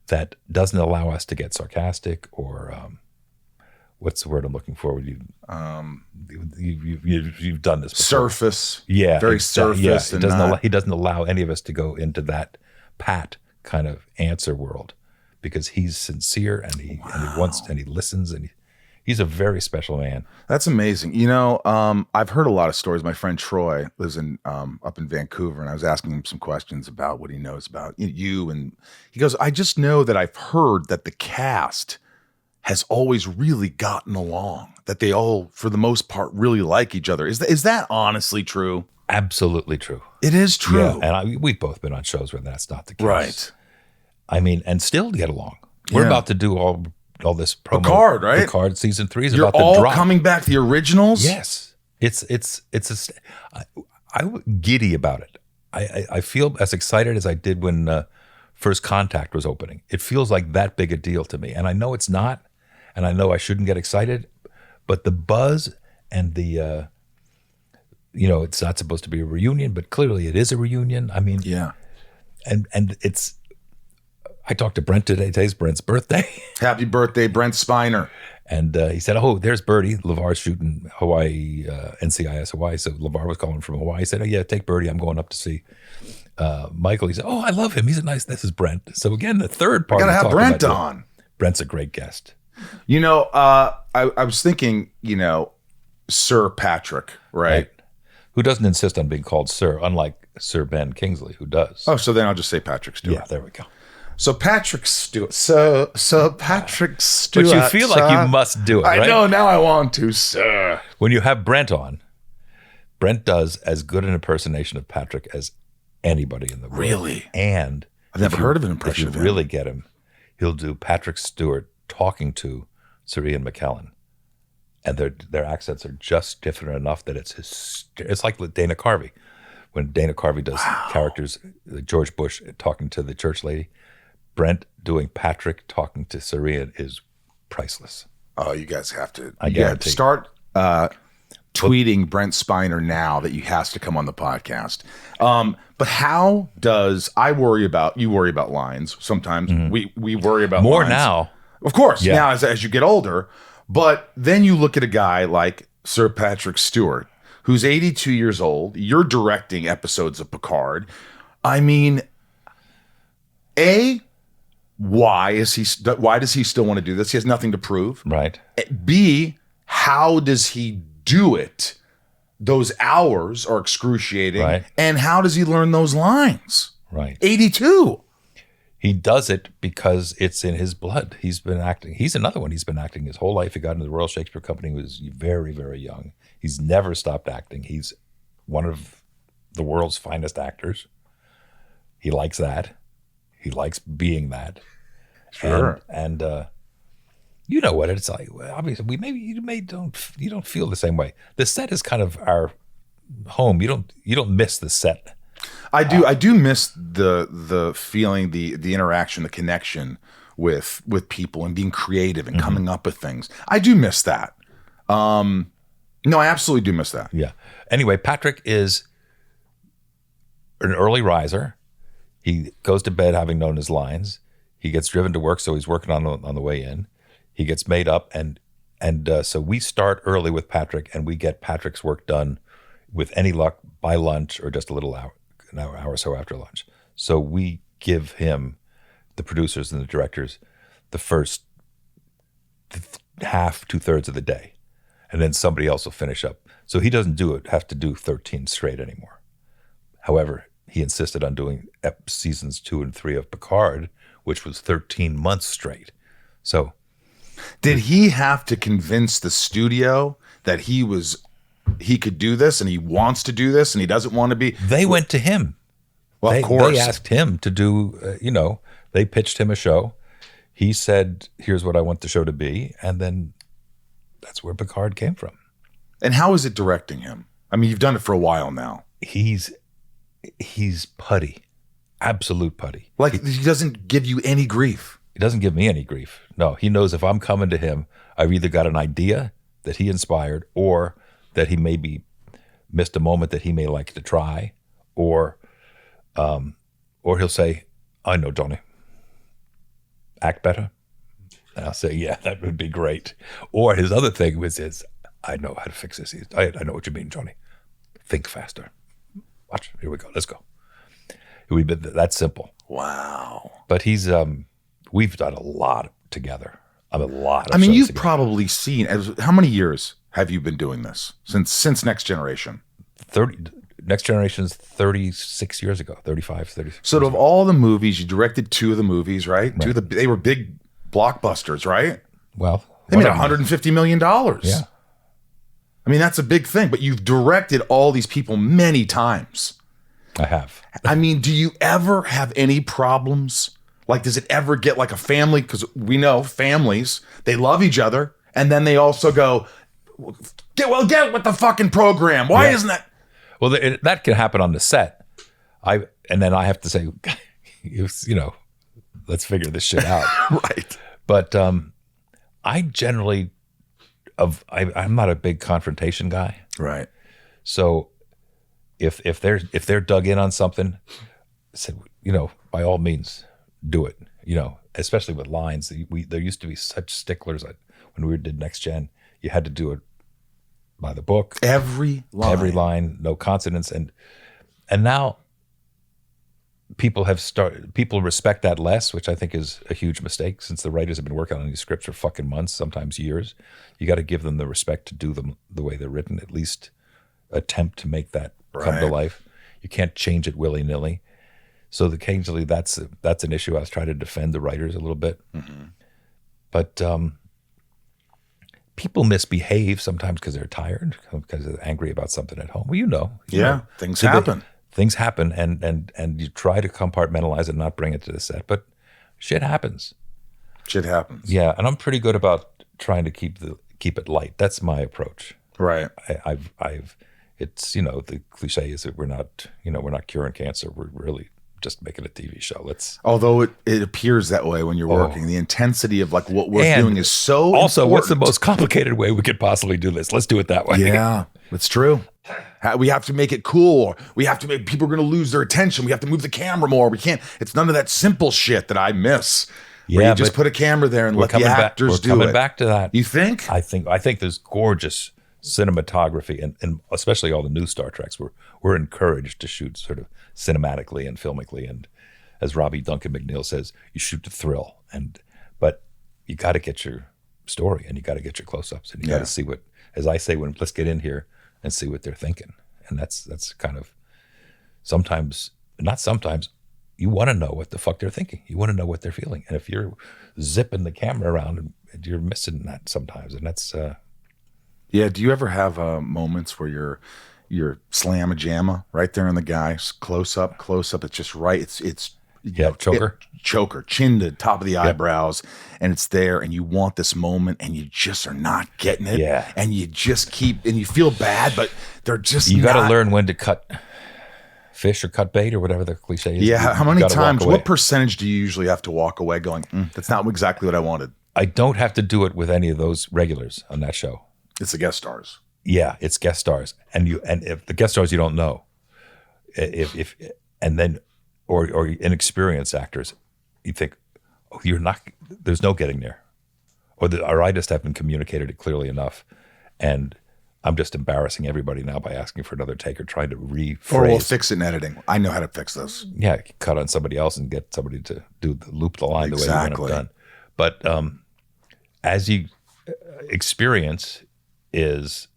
that doesn't allow us to get sarcastic or what's the word I'm looking for? You've done this before. Surface. Yeah. Very surface. Yeah. He doesn't allow any of us to go into that pat kind of answer world because he's sincere and he wants and he listens and he's a very special man. That's amazing. I've heard a lot of stories. My friend Troy lives up in Vancouver, and I was asking him some questions about what he knows about you. And he goes, I just know that I've heard that the cast has always really gotten along, that they all, for the most part, really like each other. Is that honestly true? Absolutely true. It is true. Yeah, and we've both been on shows where that's not the case. Right. I mean, and still get along. We're about to do all this promo. Picard, right? Picard season 3 is You're about to all drop. coming back, the originals? Yes. I'm giddy about it. I feel as excited as I did when First Contact was opening. It feels like that big a deal to me. And I know it's not, and I know I shouldn't get excited, but the buzz and the, it's not supposed to be a reunion, but clearly it is a reunion. I mean, yeah. And it's, I talked to Brent today. Today's Brent's birthday. Happy birthday, Brent Spiner. And he said, oh, there's Birdie. LeVar's shooting Hawaii, NCIS Hawaii. So LeVar was calling from Hawaii. He said, oh, yeah, take Birdie. I'm going up to see Michael. He said, oh, I love him. He's this is Brent. So again, the third part. I got to have Brent on. Brent's a great guest. You know, I was thinking, you know, Sir Patrick, right? Who doesn't insist on being called Sir, unlike Sir Ben Kingsley, who does. Oh, so then I'll just say Patrick Stewart. Yeah, there we go. So Patrick Stewart. So Patrick Stewart. But you feel like you must do it, right? I know, now I want to, sir. When you have Brent on, Brent does as good an impersonation of Patrick as anybody in the world. Really? And I've never heard of an impression if of you him. really get him, he'll do Patrick Stewart talking to Sir Ian McKellen. And their accents are just different enough that it's like with Dana Carvey. When Dana Carvey does characters, George Bush talking to the church lady, Brent doing Patrick talking to Sir Ian is priceless. Oh, you guys have to. I guarantee. Start tweeting Brent Spiner now that he has to come on the podcast. But how does you worry about lines sometimes? Mm-hmm. We worry about more lines. now, of course. Yeah. Now as you get older, but then you look at a guy like Sir Patrick Stewart, who's 82 years old. You're directing episodes of Picard. I mean, why does he still want to do this? He has nothing to prove. right? B, how does he do it? Those hours are excruciating. Right. And how does he learn those lines? Right. 82. He does it because it's in his blood. He's been acting. He's another one. He's been acting his whole life. He got into the Royal Shakespeare Company when he was very, very young. He's never stopped acting. He's one of the world's finest actors. He likes that. He likes being that. Sure. And you know what it's like. Well, obviously, you don't feel the same way. The set is kind of our home. You don't miss the set. I do miss the feeling, the interaction, the connection with people and being creative and coming up with things. I do miss that. No, I absolutely do miss that. Yeah. Anyway, Patrick is an early riser. He goes to bed having known his lines. He gets driven to work, so he's working on the way in. He gets made up, and so we start early with Patrick, and we get Patrick's work done with any luck by lunch or just an hour or so after lunch. So we give him, the producers and the directors, the first half, 2/3 of the day, and then somebody else will finish up. So he doesn't have to do 13 straight anymore. However, he insisted on doing seasons 2 and 3 of Picard, which was 13 months straight. So did he have to convince the studio that he could do this and he wants to do this and he doesn't want to be? They went to him. Well, of course. They asked him to do, they pitched him a show. He said, here's what I want the show to be. And then that's where Picard came from. And how is it directing him? I mean, you've done it for a while now. He's putty, absolute putty. Like, he doesn't give you any grief. He doesn't give me any grief. No, he knows if I'm coming to him, I've either got an idea that he inspired or that he maybe missed a moment that he may like to try, or he'll say, I know, Johnny, act better. And I'll say, yeah, that would be great. Or his other thing is, I know how to fix this. I know what you mean, Johnny. Think faster. Watch. Here we go. Let's go. We've been that simple. Wow. But we've done a lot together. I mean, you've together. probably seen, how many years have you been doing this? Since Next Generation? 30. Next Generation's 36 years ago, 35, 36. So of all the movies, you directed 2 of the movies, right? Right. They were big blockbusters, right? Well, They made $150 million. Yeah. I mean, that's a big thing, but you've directed all these people many times. I have. I mean, do you ever have any problems? Like, does it ever get like a family? Because we know families, they love each other. And then they also go, get with the fucking program. Why isn't that? Well, that can happen on the set. And then I have to say, let's figure this shit out. Right. But I generally, I'm not a big confrontation guy. Right. So if they're dug in on something, I said, by all means, do it. especially with lines. There used to be such sticklers when we did Next Gen. You had to do it by the book. Every line, no consonants. And now people respect that less, which I think is a huge mistake, since the writers have been working on these scripts for fucking months, sometimes years. You got to give them the respect to do them the way they're written, at least attempt to make that come to life. You can't change it willy-nilly. So occasionally that's an issue. I was trying to defend the writers a little bit. Mm-hmm. But people misbehave sometimes because they're tired, because they're angry about something at home. Well, things happen. Things happen, and you try to compartmentalize it and not bring it to the set, but shit happens. Yeah, and I'm pretty good about trying to keep it light. That's my approach. Right. It's the cliche is that we're not curing cancer. We're really just making a TV show. Although it appears that way when you're working, the intensity of like what we're doing is so also important. What's the most complicated way we could possibly do this? Let's do it that way. Yeah, that's true. We have to make it cool. We have to make people are going to lose their attention. We have to move the camera more. We can't. It's none of that simple shit that I miss. Where you just put a camera there and let the actors do it. We're coming back to that. You think? I think there's gorgeous cinematography, and especially all the new Star Treks. We're encouraged to shoot sort of cinematically and filmically, and as Robbie Duncan McNeil says, you shoot to thrill, but you got to get your story, and you got to get your close-ups, and you got to see what, as I say, let's get in here and see what they're thinking. And that's kind of not sometimes, you want to know what the fuck they're thinking. You want to know what they're feeling. And if you're zipping the camera around, you're missing that sometimes. And that's... Yeah. Do you ever have moments where you're slam-a-jamma right there on the guy, close up. It's just right. It's choker, chin to top of the eyebrows, and it's there, and you want this moment, and you just are not getting it. Yeah. And you just keep, and you feel bad, but they're just you got to learn when to cut fish or cut bait or whatever the cliche is. Yeah. How many times? What percentage do you usually have to walk away going, that's not exactly what I wanted? I don't have to do it with any of those regulars on that show. It's the guest stars. Yeah, it's guest stars, and if the guest stars you don't know, or inexperienced actors, you think, oh, you're not. There's no getting there, or I just haven't communicated it clearly enough, and I'm just embarrassing everybody now by asking for another take or trying to rephrase. Or we'll fix it in editing. I know how to fix this. Yeah, cut on somebody else and get somebody to loop the line the way you want it done. But as you experience is,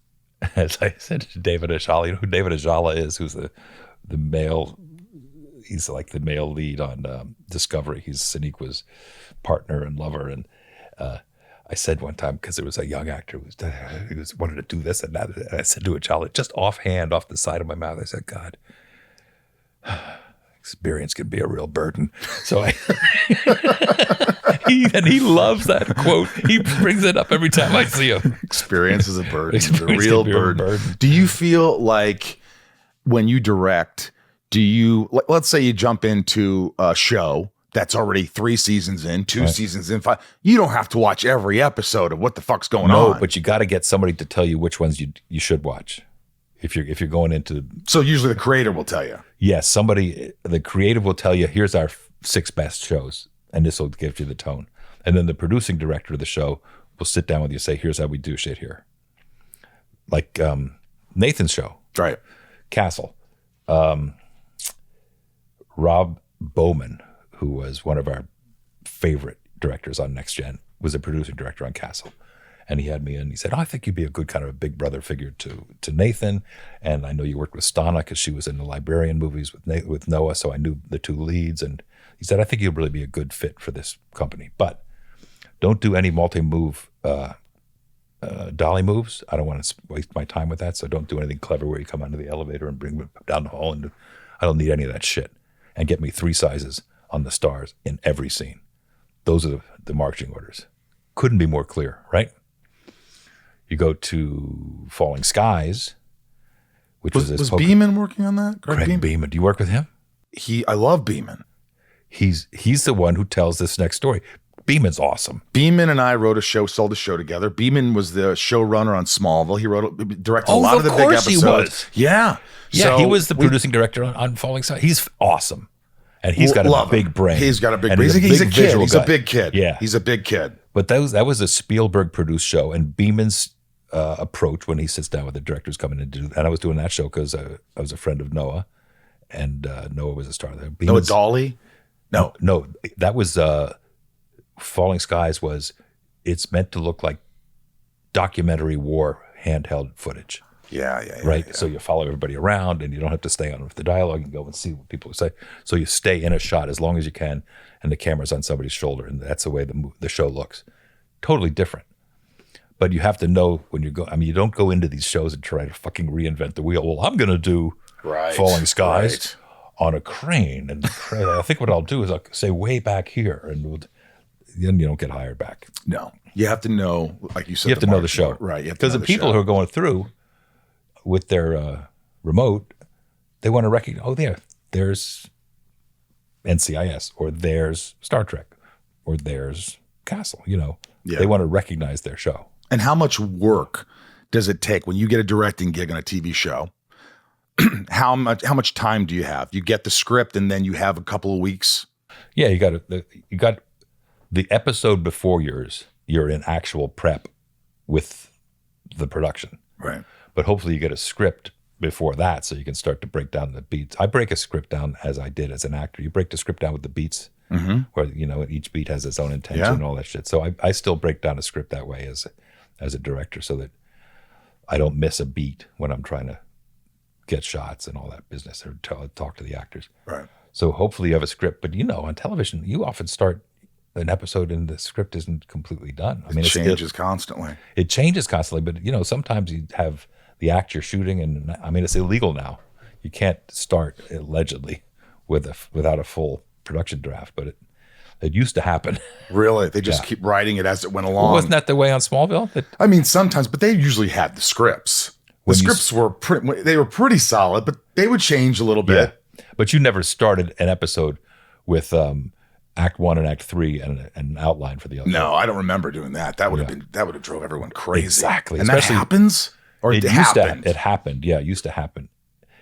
as I said to David Ajala, you know who David Ajala is, who's the male, he's like the male lead on Discovery. He's Soneqa's partner and lover. And I said one time, because there was a young actor who wanted to do this and that, and I said to Ajala, just offhand, off the side of my mouth, I said, God, experience can be a real burden. So he loves that quote. He brings it up every time I see him. Experience is a burden. It's a real burden. Do you feel like when you direct, let's say you jump into a show that's already 3 seasons in, 2 seasons in, 5. You don't have to watch every episode of what the fuck's going on. No, but you got to get somebody to tell you which ones you should watch. If you're going into, so usually the creator will tell you. Yes, the creative will tell you, here's our 6 best shows, and this will give you the tone. And then the producing director of the show will sit down with you and say, here's how we do shit here. Like Nathan's show, right? Castle. Rob Bowman, who was one of our favorite directors on Next Gen, was a producing director on Castle. And he had me in. He said, I think you'd be a good kind of a big brother figure to Nathan. And I know you worked with Stana because she was in the Librarian movies with Noah, so I knew the 2 leads. And he said, I think you'll really be a good fit for this company. But don't do any multi-move dolly moves. I don't want to waste my time with that, so don't do anything clever where you come onto the elevator and bring me down the hall. And I don't need any of that shit. And get me 3 sizes on the stars in every scene. Those are the marching orders. Couldn't be more clear, right? You go to Falling Skies, which was Beeman working on that? Greg Beeman. Do you work with him? I love Beeman. He's the one who tells this next story. Beeman's awesome. Beeman and I sold a show together. Beeman was the showrunner on Smallville. He directed a lot of the big episodes. He was. Yeah. Yeah, so he was the producing director on Falling Skies. He's awesome. And he's got a big brain. He's got a big And brain. He's a kid. visual He's guy. a big kid. Yeah. He's a big kid. But that was a Spielberg produced show, and Beeman's approach when he sits down with the directors coming in to do, and I was doing that show because I was a friend of Noah, and Noah was a star there. Noah Dolly? No, that was Falling Skies. It's meant to look like documentary war handheld footage. Yeah. Right. Yeah. So you follow everybody around, and you don't have to stay on with the dialogue. You can go and see what people say. So you stay in a shot as long as you can, and the camera's on somebody's shoulder, and that's the way the show looks. Totally different. But you have to know when you go. I mean, you don't go into these shows and try to fucking reinvent the wheel. Well, I'm going to do Falling Skies on a crane, and I think what I'll do is I'll say way back here, and then you don't get hired back. No, you have to know, like you said, You have to know the show, right? Because the people who are going through with their remote, they want to recognize. Oh, there's NCIS, or there's Star Trek, or there's Castle. They want to recognize their show. And how much work does it take when you get a directing gig on a TV show? How much time do you have? You get the script, and then you have a couple of weeks. Yeah, you got the episode before yours. You're in actual prep with the production, right? But hopefully you get a script before that, so you can start to break down the beats. I break a script down as I did as an actor. You break the script down with the beats, where each beat has its own intention and all that shit. So I still break down a script that way as a director, so that I don't miss a beat when I'm trying to get shots and all that business, or talk to the actors. Right. So hopefully you have a script, but on television, you often start an episode and the script isn't completely done. I mean, it changes constantly. It changes constantly, but sometimes you have the actor shooting, and I mean, it's illegal now. You can't start allegedly without a full production draft, but it used to happen. Really? They just keep writing it as it went along. Wasn't that the way on Smallville? I mean, sometimes, but they usually had the scripts. The scripts were pretty solid, but they would change a little bit. Yeah. But you never started an episode with Act 1 and Act 3 and an outline for the other. No, I don't remember doing that. That would have drove everyone crazy. Exactly. And that happens? Or it happened? It happened. Yeah, it used to happen.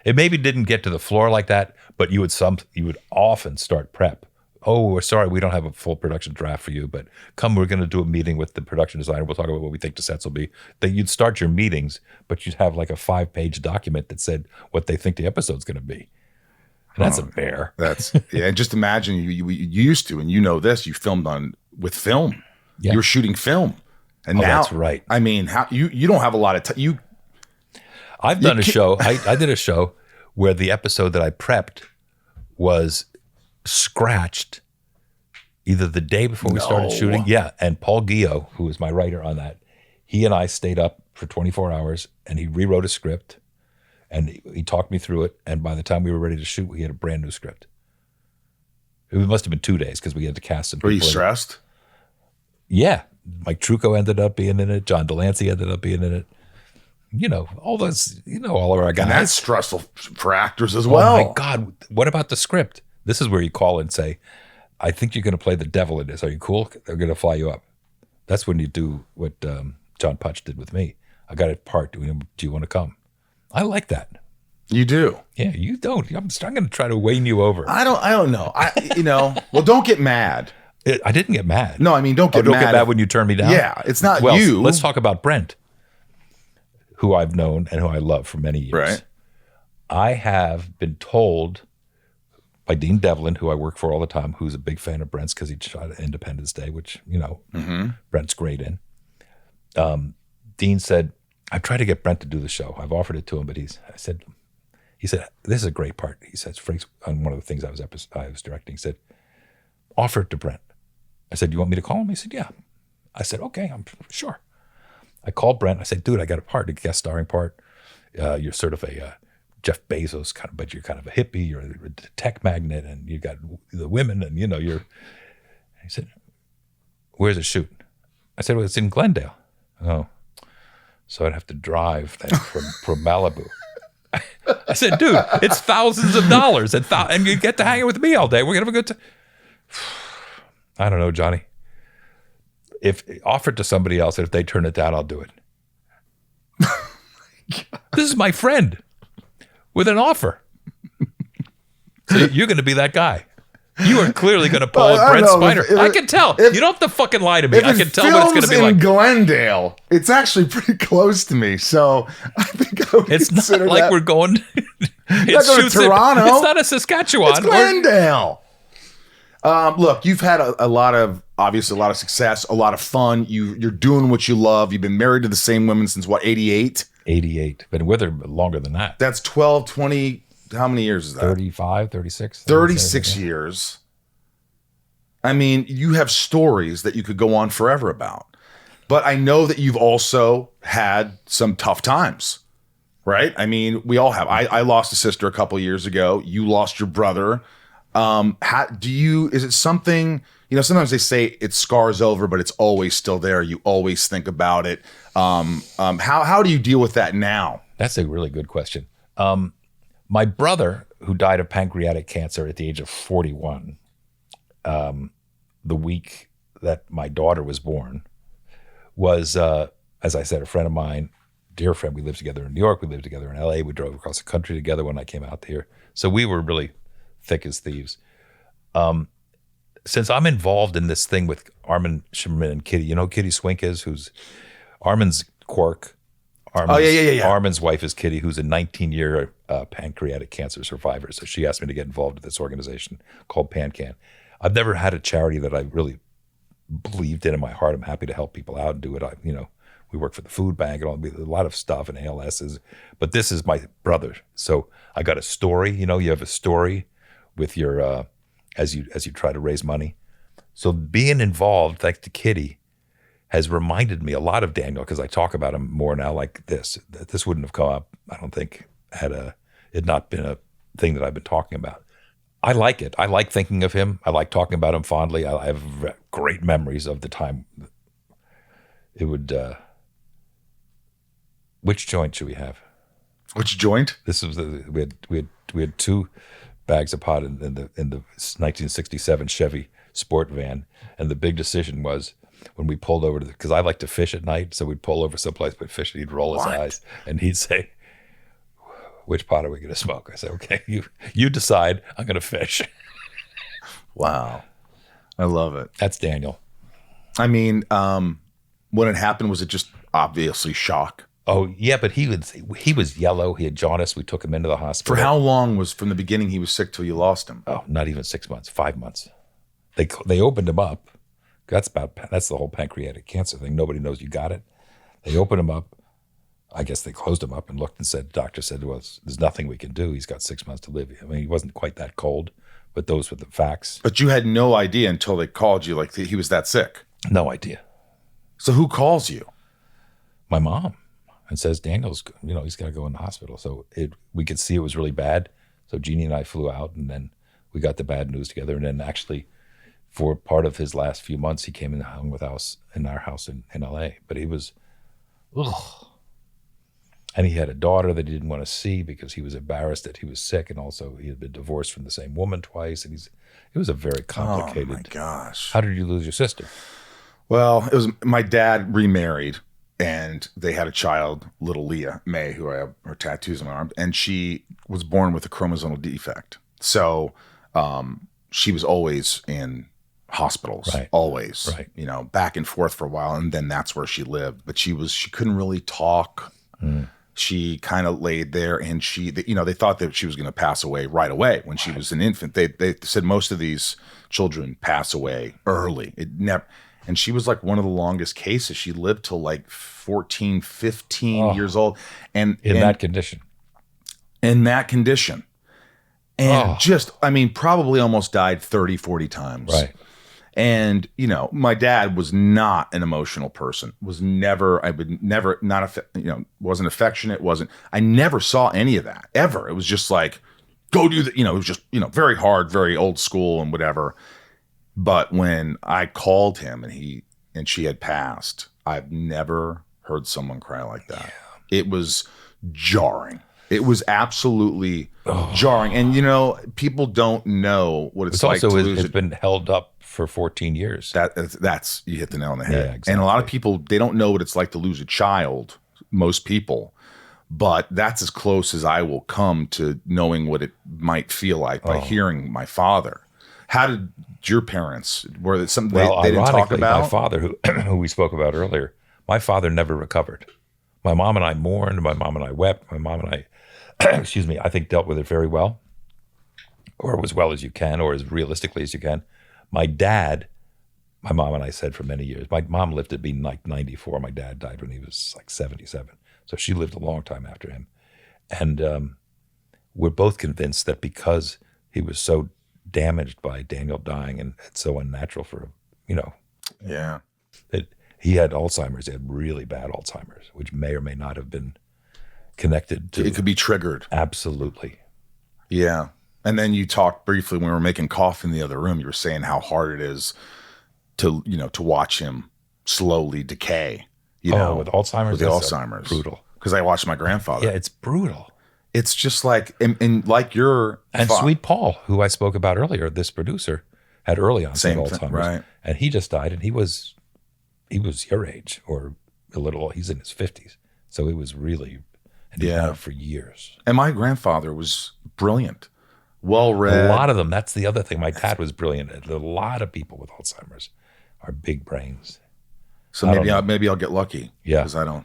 It maybe didn't get to the floor like that, but you would often start prep. Oh, we're sorry, we don't have a full production draft for you, but we're going to do a meeting with the production designer. We'll talk about what we think the sets will be. That you'd start your meetings, but you'd have like a 5-page document that said what they think the episode's going to be. And that's a bear. And just imagine you used to, and this, you filmed with film. Yeah. You were shooting film. And now, that's right. I mean, how you don't have a lot of time. I've done a show. I did a show where the episode that I prepped was scratched either the day before we started shooting. Yeah. And Paul Guillot, who was my writer on that, he and I stayed up for 24 hours, and he rewrote a script, and he talked me through it. And by the time we were ready to shoot, we had a brand new script. It must have been 2 days because we had to cast some people. Were you stressed? Yeah. Mike Trucco ended up being in it. John Delancey ended up being in it. All those, all of our guys. And that's stressful for actors as well. Oh my God. What about the script? This is where you call and say, I think you're going to play the devil in this. Are you cool? They're going to fly you up. That's when you do what John Putch did with me. I got a part. Do you want to come? I like that. You do. Yeah, you don't. I'm going to try to wane you over. I don't know. Well, don't get mad. I didn't get mad. No, I mean, don't get mad. Don't get mad when you turn me down? Yeah, it's not well, you. Let's talk about Brent, who I've known and who I love for many years. Right. I have been told by Dean Devlin, who I work for all the time, who's a big fan of Brent's because he shot Independence Day, which, Brent's great in. Dean said, I've tried to get Brent to do the show. I've offered it to him, but he said, this is a great part. He says, Frakes, on one of the things I was directing, he said, offer it to Brent. I said, you want me to call him? He said, yeah. I said, okay, I'm sure. I called Brent. I said, dude, I got a guest starring part. You're sort of a Jeff Bezos kind of, but you're kind of a hippie. You're a tech magnate, and you got the women, and you're. He said, where's it shoot? I said, well, it's in Glendale. Oh, so I'd have to drive then from Malibu. I said, dude, it's thousands of dollars, and you get to hang out with me all day. We're gonna have a good time. I don't know, Johnny. If offered to somebody else, and if they turn it down, I'll do it. This is my friend with an offer. So you're going to be that guy. You are clearly going to pull Well, a I Brent don't know, Spiner. I can tell. You don't have to fucking lie to me. I can tell what it's going to be like. in Glendale, it's actually pretty close to me, so I think I would It's not consider like that. we're going. It not going to shoots Toronto. It's not a Saskatchewan. It's Glendale. Look, you've had a lot of success, a lot of fun. You're doing what you love. You've been married to the same women since what, 88? 88. Been with her longer than that. That's 12, 20. How many years is that? 35, 36. 36 years. I mean, you have stories that you could go on forever about. But I know that you've also had some tough times, right? I mean, we all have. I lost a sister a couple years ago. You lost your brother. Is it something, sometimes they say it scars over, but it's always still there. You always think about it. How do you deal with that now? That's a really good question. My brother, who died of pancreatic cancer at the age of 41, the week that my daughter was born, was, as I said, a friend of mine, dear friend. We lived together in New York. We lived together in LA. We drove across the country together when I came out here. So we were really thick as thieves. Since I'm involved in this thing with Armin Shimmerman and Kitty, Kitty Swink is, who's Armin's Quark. Armin's wife is Kitty, who's a 19-year pancreatic cancer survivor. So she asked me to get involved with this organization called PanCan. I've never had a charity that I really believed in my heart. I'm happy to help people out and do it. We work for the food bank and a lot of stuff and ALSs. But this is my brother. So I got a story. You have a story with your as you try to raise money. So being involved, thanks to Kitty, has reminded me a lot of Daniel, because I talk about him more now like this. This wouldn't have come up, I don't think, had it not been a thing that I've been talking about. I like it. I like thinking of him. I like talking about him fondly. I have great memories of the time. It would. Which joint should we have? Which joint? This was we had 2 bags of pot in the 1967 Chevy Sport van, and the big decision was when we pulled over because I like to fish at night, so we'd pull over someplace but fish, and he'd roll his eyes and he'd say, "Which pot are we going to smoke?" I said, "Okay, you decide. I'm going to fish." Wow, I love it. That's Daniel. I mean, when it happened, was it just obviously shock? Oh yeah, but he was yellow. He had jaundice. We took him into the hospital. For how long was from the beginning he was sick till you lost him? Oh, not even 6 months. 5 months. They opened him up. That's the whole pancreatic cancer thing. Nobody knows you got it. They opened him up. I guess they closed him up and looked and said, doctor said, "Well, there's nothing we can do. He's got 6 months to live." I mean, he wasn't quite that cold, but those were the facts. But you had no idea until they called you, like he was that sick. No idea. So who calls you? My mom, and says, "Daniel's, he's got to go in the hospital." So we could see it was really bad. So Jeannie and I flew out, and then we got the bad news together. And then actually, for part of his last few months, he came and hung with us in our house in LA. But he was, ugh. And he had a daughter that he didn't want to see because he was embarrassed that he was sick, and also he had been divorced from the same woman twice. And it was a very complicated. Oh my gosh! How did you lose your sister? Well, it was my dad remarried, and they had a child, little Leah May, who I have her tattoos on my arm, and she was born with a chromosomal defect. So she was always in hospitals, right. Always, right. Back and forth for a while, and then that's where she lived. But she couldn't really talk. She kind of laid there, and they thought that she was going to pass away right away when she was an infant. They said most of these children pass away early. It never. And she was like one of the longest cases. She lived till like 14, 15 years old. And in that condition. In that condition. And probably almost died 30, 40 times. Right. And, my dad was not an emotional person, wasn't affectionate, I never saw any of that ever. It was just like, go do that. It was just, very hard, very old school and whatever. But when I called him and she had passed, I've never heard someone cry like that. Yeah. It was jarring. It was absolutely jarring. And, people don't know what it's like to lose. It's been held up for 14 years. That's you hit the nail on the head. Yeah, exactly. And a lot of people, they don't know what it's like to lose a child, most people. But that's as close as I will come to knowing what it might feel like by hearing my father. How did your parents, were it something Well, they didn't talk ironically, about? my father, who we spoke about earlier, my father never recovered. My mom and I mourned. My mom and I wept. My mom and I, excuse me, I think dealt with it very well, or as well as you can, or as realistically as you can. My dad, my mom and I said for many years, my mom lived to be like 94. My dad died when he was like 77. So she lived a long time after him. And we're both convinced that because he was so damaged by Daniel dying and it's so unnatural for, Yeah. that he had Alzheimer's. He had really bad Alzheimer's, which may or may not have been connected to. It could be triggered. Absolutely. Yeah. And then you talked briefly when we were making coffee in the other room, you were saying how hard it is to watch him slowly decay, with Alzheimer's? With the That's Alzheimer's. brutal. Because I watched my grandfather. Yeah, it's brutal. It's just like, and like your And Sweet Paul, who I spoke about earlier, this producer, had early onset Alzheimer's. Right. And he just died, and he was your age or a little, he's in his 50s. So it was really, and he had it for years. And my grandfather was brilliant, well-read. A lot of them, that's the other thing. My dad was brilliant. A lot of people with Alzheimer's are big brains. So maybe I'll get lucky. Yeah. Because I don't.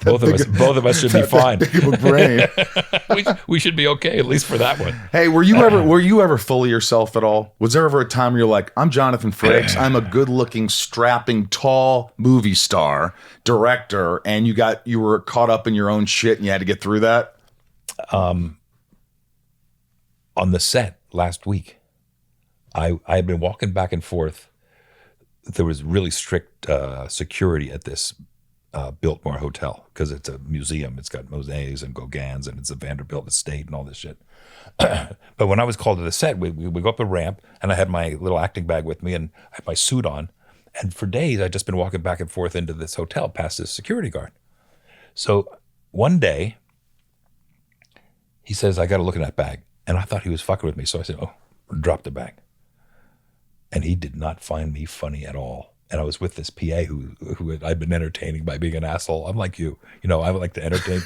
Both of us should be fine. Big of a brain. we should be okay, at least for that one. Hey, were you ever fully yourself at all? Was there ever a time where you're like, I'm Jonathan Frakes, I'm a good-looking, strapping, tall movie star, director, and you were caught up in your own shit and you had to get through that? On the set last week, I had been walking back and forth. There was really strict security at this Biltmore Hotel because it's a museum. It's got mosaics and Gauguins, and it's a Vanderbilt estate and all this shit. But when I was called to the set, we go up the ramp, and I had my little acting bag with me, and I had my suit on. And for days, I'd just been walking back and forth into this hotel past this security guard. So one day, he says, I got to look in that bag. And I thought he was fucking with me. So I said, drop the bag. And he did not find me funny at all. And I was with this PA who I'd been entertaining by being an asshole. I'm like you. I would like to entertain.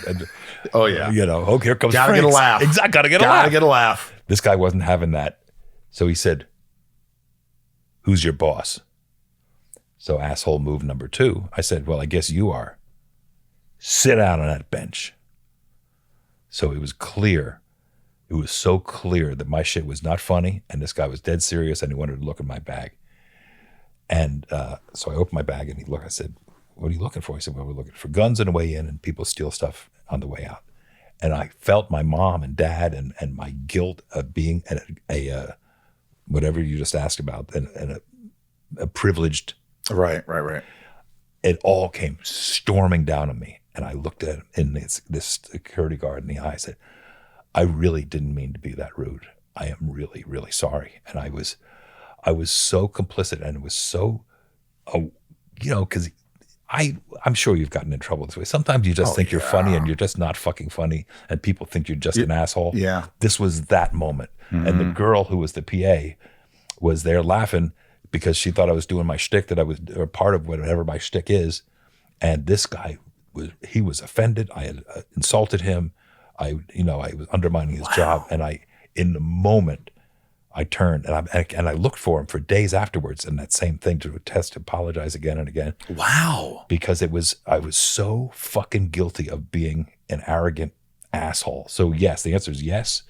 Oh, yeah. Here comes Gotta Frakes. get a laugh. Exactly. Gotta get a laugh. This guy wasn't having that. So he said, who's your boss? So asshole move number 2. I said, well, I guess you are. Sit down on that bench. So it was clear. It was so clear that my shit was not funny and this guy was dead serious and he wanted to look in my bag. And so I opened my bag and he looked. I said, what are you looking for? He said, well, we're looking for guns on the way in and people steal stuff on the way out. And I felt my mom and dad and my guilt of being a whatever you just asked about, and a privileged. Right. It all came storming down on me. And I looked at him in this security guard in the eye. I said, I really didn't mean to be that rude. I am really, really sorry. And I was so complicit, and it was so, because I'm sure you've gotten in trouble this way. Sometimes you just think you're funny and you're just not fucking funny, and people think you're just an asshole. Yeah. This was that moment. Mm-hmm. And the girl who was the PA was there laughing because she thought I was doing my shtick, that I was or part of whatever my shtick is. And this guy was offended. I had insulted him. I was undermining his job. And in the moment, I turned and I looked for him for days afterwards, and that same thing, to apologize again and again. Wow. Because I was so fucking guilty of being an arrogant asshole. So yes, the answer is yes.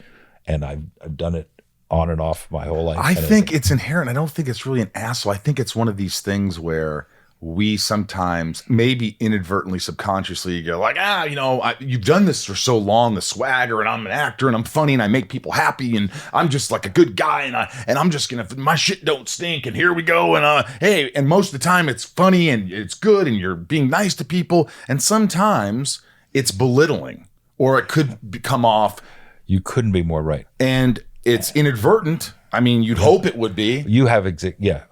And I've done it on and off my whole life. I think it's inherent. I don't think it's really an asshole. I think it's one of these things where we sometimes, maybe inadvertently, subconsciously go like, you've done this for so long, the swagger, and I'm an actor and I'm funny and I make people happy and I'm just like a good guy and I'm just gonna, my shit don't stink and here we go and hey, and most of the time it's funny and it's good and you're being nice to people, and sometimes it's belittling or it could come off. You couldn't be more right. And it's inadvertent. I mean, you'd hope it would be. You have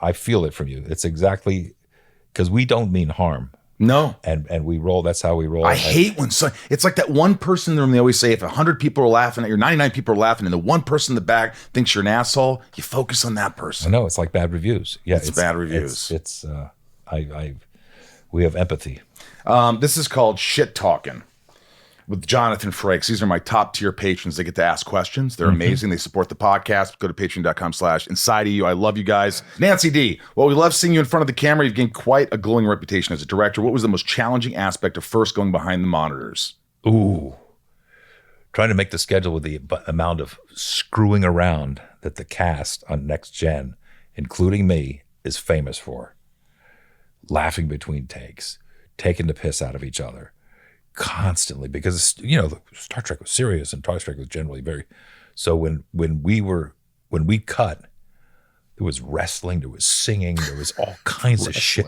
I feel it from you. It's exactly. Because we don't mean harm. No. And we roll, that's how we roll. I hate when it's like that one person in the room, they always say, if 100 people are laughing at you, 99 people are laughing, and the one person in the back thinks you're an asshole, you focus on that person. I know, it's like bad reviews. Yeah, it's bad reviews. We have empathy. This is called shit talking. with Jonathan Frakes. These are my top tier patrons. They get to ask questions. They're amazing. They support the podcast. Go to patreon.com/inside of you. I love you guys. Nancy D, well, we love seeing you in front of the camera. You've gained quite a glowing reputation as a director. What was the most challenging aspect of first going behind the monitors? Ooh. Trying to make the schedule with the amount of screwing around that the cast on Next Gen, including me, is famous for. Laughing between takes, taking the piss out of each other constantly, because Star Trek was serious and Star Trek was generally very. So when we cut, there was wrestling, there was singing, there was all kinds of shit.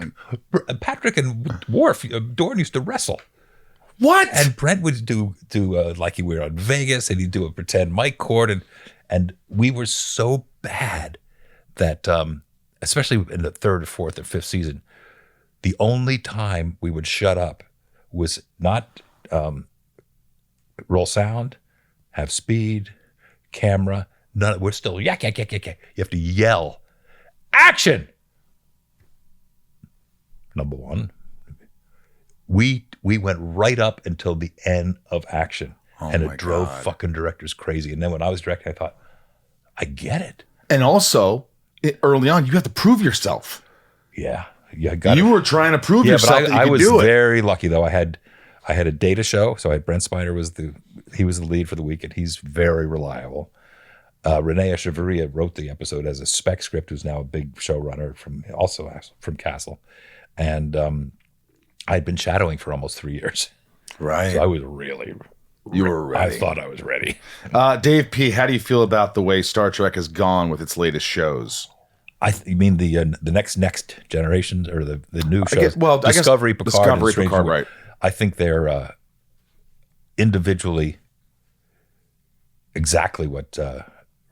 Patrick and Dorn used to wrestle. What? And Brent would do like we were on Vegas, and he'd do a pretend mic cord, and we were so bad that especially in the third, fourth, or fifth season, the only time we would shut up was not roll sound, have speed, camera. None. We're still yak. You have to yell, action. Number one. We went right up until the end of action, and it drove fucking directors crazy. And then when I was directing, I thought, I get it. And also, early on, you have to prove yourself. Yeah, you were trying to prove yourself. But I was very lucky though. I had a data show, so I had Brent Spiner was the lead for the week, and he's very reliable. Renee Echeverria wrote the episode as a spec script, who's now a big showrunner from Castle, and I'd been shadowing for almost 3 years. Right. So I was really, you were ready. I thought I was ready. Dave P., how do you feel about the way Star Trek has gone with its latest shows? You mean the next generations, or the new shows? Discovery, Picard, right. I think they're individually exactly what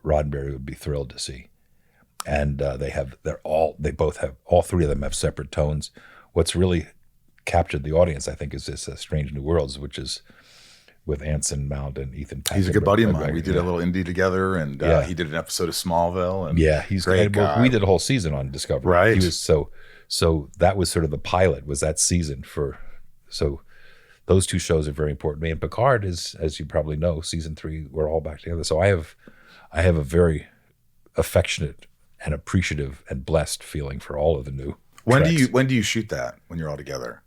Roddenberry would be thrilled to see. And all three of them have separate tones. What's really captured the audience, I think, is this Strange New Worlds, which is with Anson Mount and Ethan Peck. He's a good buddy of mine. We did a little indie together, and he did an episode of Smallville. And he's great. We did a whole season on Discovery. Right. He was so that was sort of the pilot, was that season so those two shows are very important to me. And Picard is, as you probably know, season 3, we're all back together. So I have a very affectionate and appreciative and blessed feeling for all of the new treks. When do you shoot that, when you're all together?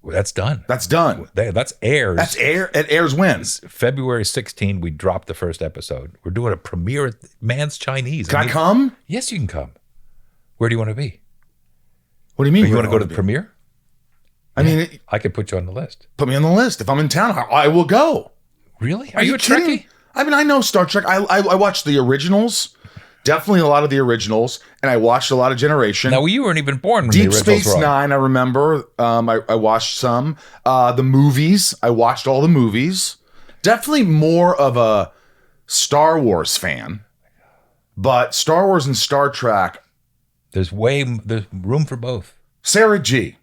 Well, that's done. That's done. That's airs. It airs when? February 16, we dropped the first episode. We're doing a premiere at Man's Chinese. Can I come? Yes, you can come. Where do you want to be? What do you mean? You want to go to the premiere? I mean, I could put you on the list. Put me on the list. If I'm in town, I will go. Really? Are you a Trekkie? I mean, I know Star Trek. I watched the originals. Definitely a lot of the originals, and I watched a lot of Generation. Now, you weren't even born when Deep the originals Space were on. Nine, I remember. I watched some. The movies, I watched all the movies. Definitely more of a Star Wars fan, but Star Wars and Star Trek. There's room for both. Sarah G.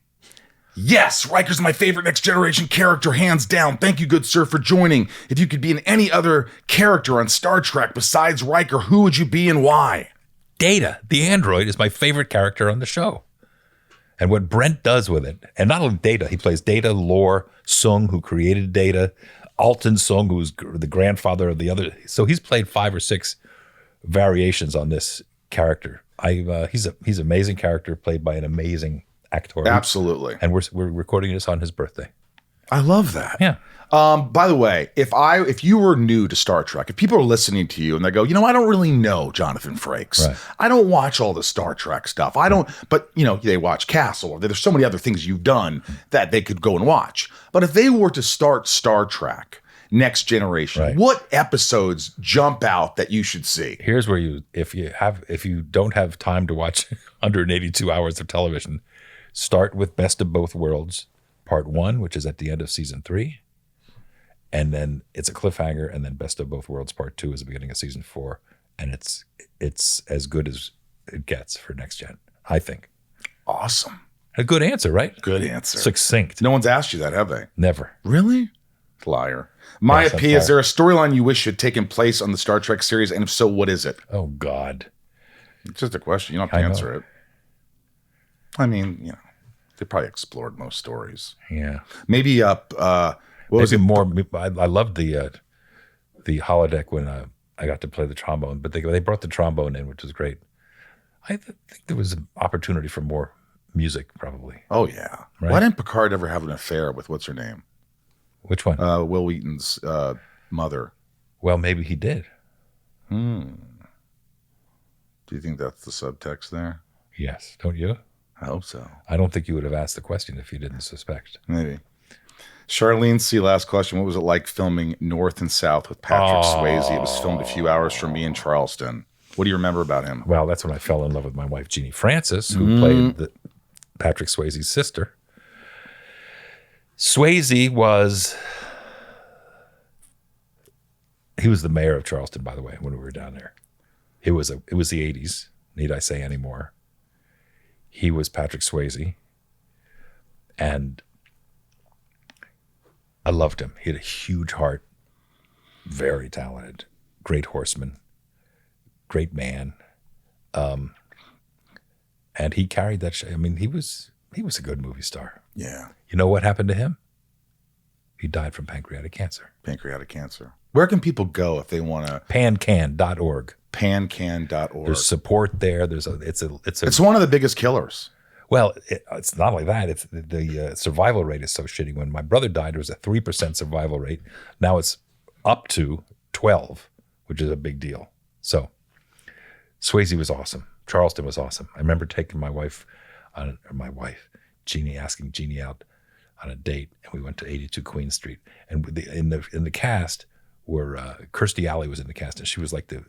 Yes, Riker's my favorite Next Generation character, hands down. Thank you, good sir, for joining. If you could be in any other character on Star Trek besides Riker, who would you be and why? Data, the android, is my favorite character on the show. And what Brent does with it, and not only Data, he plays Data, Lore, Sung, who created Data, Alton Sung, who's the grandfather of the other. So he's played 5 or 6 variations on this character. He's an amazing character, played by an amazing actor. Absolutely. And we're recording this on his birthday. I love that. Yeah. By the way, if you were new to Star Trek, if people are listening to you and they go, I don't really know Jonathan Frakes. Right. I don't watch all the Star Trek stuff. I don't, but they watch Castle, or there's so many other things you've done that they could go and watch. But if they were to start Star Trek Next Generation, right, what episodes jump out that you should see? Here's where if you don't have time to watch 182 hours of television, start with Best of Both Worlds, Part 1, which is at the end of Season 3. And then it's a cliffhanger, and then Best of Both Worlds, Part 2 is the beginning of Season 4. And it's as good as it gets for Next Gen, I think. Awesome. A good answer, right? Good answer. Succinct. No one's asked you that, have they? Never. Really? Liar. Maya P., is there a storyline you wish had taken place on the Star Trek series? And if so, what is it? Oh, God. It's just a question. You don't have to answer it. I mean, they probably explored most stories. Yeah. Maybe was Maybe it? more. I loved the holodeck when I got to play the trombone, but they brought the trombone in, which was great. I think there was an opportunity for more music, probably. Oh yeah. Right. Why didn't Picard ever have an affair with what's her name? Which one? Wil Wheaton's mother. Well, maybe he did. Do you think that's the subtext there? Yes, don't you? I hope so. I don't think you would have asked the question if you didn't suspect. Maybe. Charlene C., last question. What was it like filming North and South with Patrick Swayze? It was filmed a few hours from me in Charleston. What do you remember about him? Well, that's when I fell in love with my wife, Jeannie Francis, who played Patrick Swayze's sister. Swayze was the mayor of Charleston, by the way, when we were down there. It was the 80s. Need I say any more? He was Patrick Swayze, and I loved him. He had a huge heart, very talented, great horseman, great man, and he carried that show. I mean, he was a good movie star. Yeah. You know what happened to him? He died from pancreatic cancer. Pancreatic cancer. Where can people go if they want to? Pancan.org. Pancan.org. There's support there. It's one of the biggest killers. Well, it's not only that. It's the survival rate is so shitty. When my brother died, it was a 3% survival rate. Now it's up to 12, which is a big deal. So Swayze was awesome. Charleston was awesome. I remember taking Jeannie, asking Jeannie out on a date, and we went to 82 Queen Street. And in the cast were Kirstie Alley was in the cast, and she was like the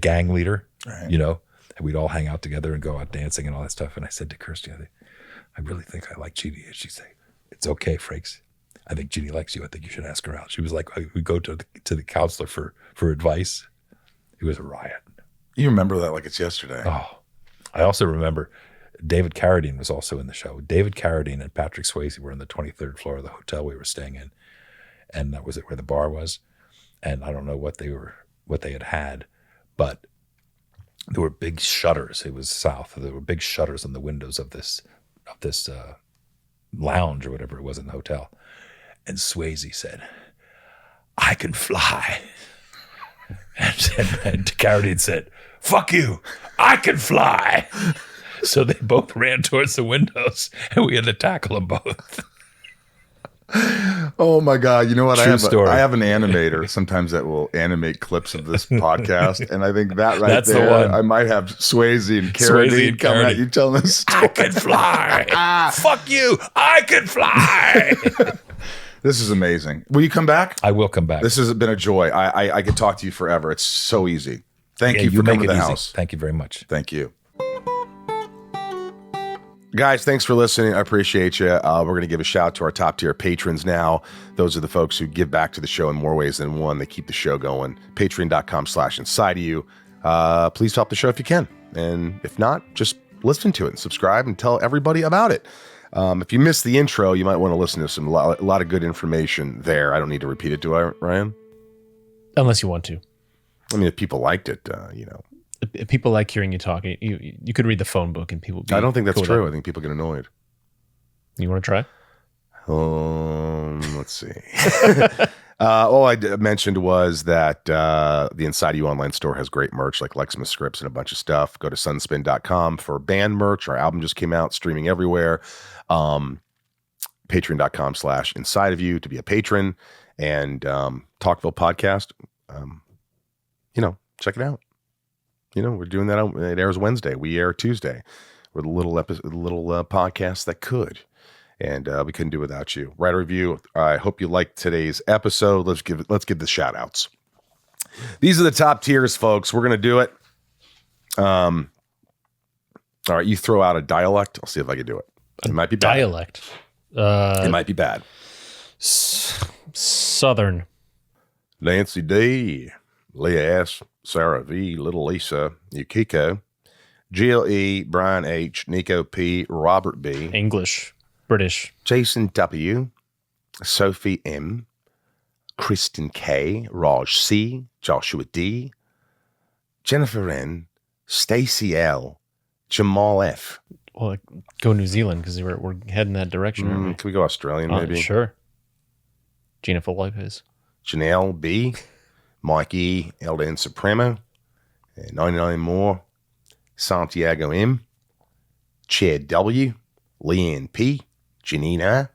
gang leader, Right. you know. And we'd all hang out together and go out dancing and all that stuff. And I said to Kirstie, I really think I like Jeannie. And she'd say, "It's okay, Frakes. I think Jeannie likes you. I think you should ask her out." She was like, we go to the counselor for advice. It was a riot. You remember that like it's yesterday. Oh, I also remember David Carradine was also in the show. David Carradine and Patrick Swayze were on the 23rd floor of the hotel we were staying in. And that was it where the bar was. And I don't know what they had, but there were big shutters. It was south. There were big shutters on the windows of this lounge or whatever it was in the hotel. And Swayze said, "I can fly." And Carradine said, "Fuck you, I can fly." So they both ran towards the windows, and we had to tackle them both. Oh my God. You know what? True story. I have an animator sometimes that will animate clips of this podcast. And I think that That's there, the one. I might have Swayze and Swayze Carradine and coming at Carradine. you telling this story. I can fly. Fuck you, I can fly. This is amazing. Will you come back? I will come back. This has been a joy. I could talk to you forever. It's so easy. Thank Yeah, you for make coming to it the easy. house. Thank you very much. Thank you. Guys, thanks for listening. I appreciate you. We're going to give a shout out to our top tier patrons now. Those are the folks who give back to the show in more ways than one. They keep the show going. Patreon.com/inside of you. Please help the show if you can. And if not, just listen to it and subscribe and tell everybody about it. If you missed the intro, you might want to listen to a lot of good information there. I don't need to repeat it, do I, Ryan? Unless you want to. I mean, if people liked it, If people like hearing you talk, you could read the phone book and people. I don't think that's cool with true. that. I think people get annoyed. You want to try? Let's see. All I mentioned was that the Inside You online store has great merch like Lexima scripts and a bunch of stuff. Go to sunspin.com for band merch. Our album just came out, streaming everywhere. Patreon.com/inside of you to be a patron, and Talkville podcast. Check it out. We're doing that. It airs Wednesday. We air Tuesday. We're the little podcast that could. And we couldn't do without you. Write a review. I hope you liked today's episode. Let's give the shout outs. These are the top tiers, folks. We're gonna do it. All right, you throw out a dialect. I'll see if I can do it. It might be bad. Dialect. It might be bad. Southern. Nancy D, Leah S, Sarah V, Little Lisa, Yukiko, Jill E, Brian H, Nico P, Robert B, English. British. Jason W, Sophie M, Kristen K, Raj C, Joshua D, Jennifer N, Stacy L, Jamal F. Well, go New Zealand because we're heading that direction. aren't we? Can we go Australian maybe? Sure. Gina Full Lopez. Janelle B, Mikey Elden Supremo, 99 more, Santiago M, Chad W, Leanne P, Janina,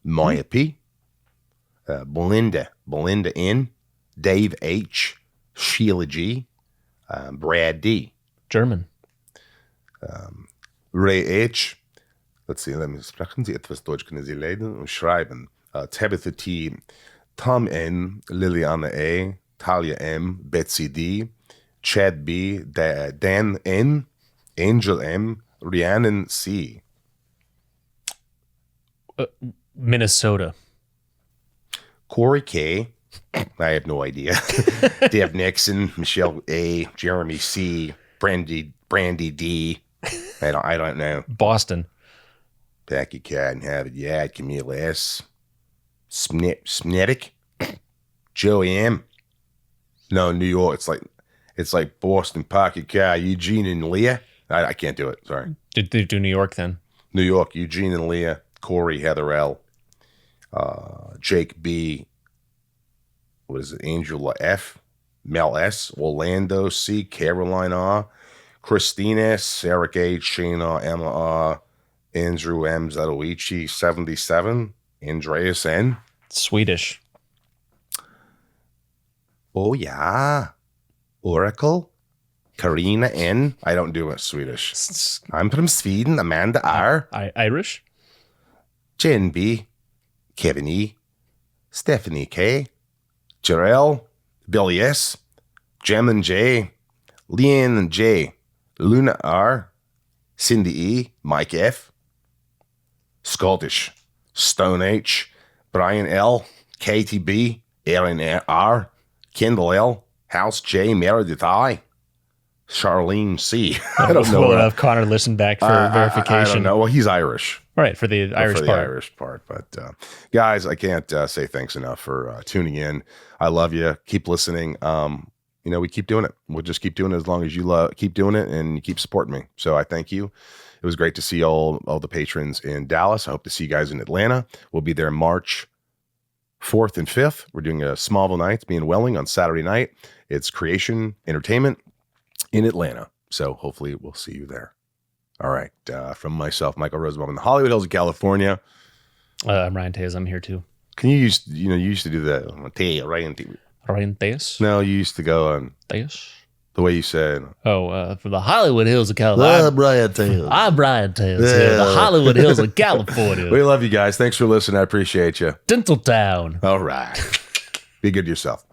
Maya P, Belinda N, Dave H, Sheila G, Brad D, German. Ray H. Let's see, sprechen Sie etwas Deutsch, können Sie lesen und schreiben. Tabitha T, Tom N, Liliana A, Talia M, Betsy D, Chad B, Dan N, Angel M, Rhiannon C. Minnesota. Corey K. I have no idea. Dave Nixon, Michelle A, Jeremy C, Brandy D. I don't know. Boston. Packy Cat and Have It Yad, Camille S. Snetic. Joey M. No, New York. It's like Boston, Packy Cat, Eugene and Leah. I can't do it. Sorry. Did they do New York then? New York, Eugene and Leah, Corey, Heather L, Jake B, what is it, Angela F, Mel S, Orlando C, Caroline R, Christine S, Eric H, Shana, Emma R, Andrew M, Zatoichi, 77, Andreas N. Swedish. Oh, yeah. Oracle, Karina N. I don't do it Swedish. I'm from Sweden, Amanda R. Irish. Jen B, Kevin E, Stephanie K, Jarell, Billy S, Jem J, Leanne J, Luna R, Cindy E, Mike F, Scottish, Stone H, Brian L, Katie B, Aaron R, Kendall L, House J, Meredith I, Charlene C. I don't know. We'll have Connor listen back for verification. I don't know. Well, he's Irish. Right, for the Irish part. Irish part. But guys, I can't say thanks enough for tuning in. I love you. Keep listening. We keep doing it. We'll just keep doing it as long as you keep doing it and you keep supporting me. So I thank you. It was great to see all the patrons in Dallas. I hope to see you guys in Atlanta. We'll be there March 4th and 5th. We're doing a Smallville Nights, me and Welling on Saturday night. It's Creation Entertainment in Atlanta. So hopefully we'll see you there. All right. From myself, Michael Rosenbaum in the Hollywood Hills of California. I'm Ryan Tays. I'm here too. Can you use, you used to do that. Ryan Tays? No, you used to go on Tays? the way you said. From the Hollywood Hills of California. Brian Taylor. I'm Brian Taylor. Yeah. The Hollywood Hills of California. We love you guys. Thanks for listening. I appreciate you. Dental Town. All right. Be good to yourself.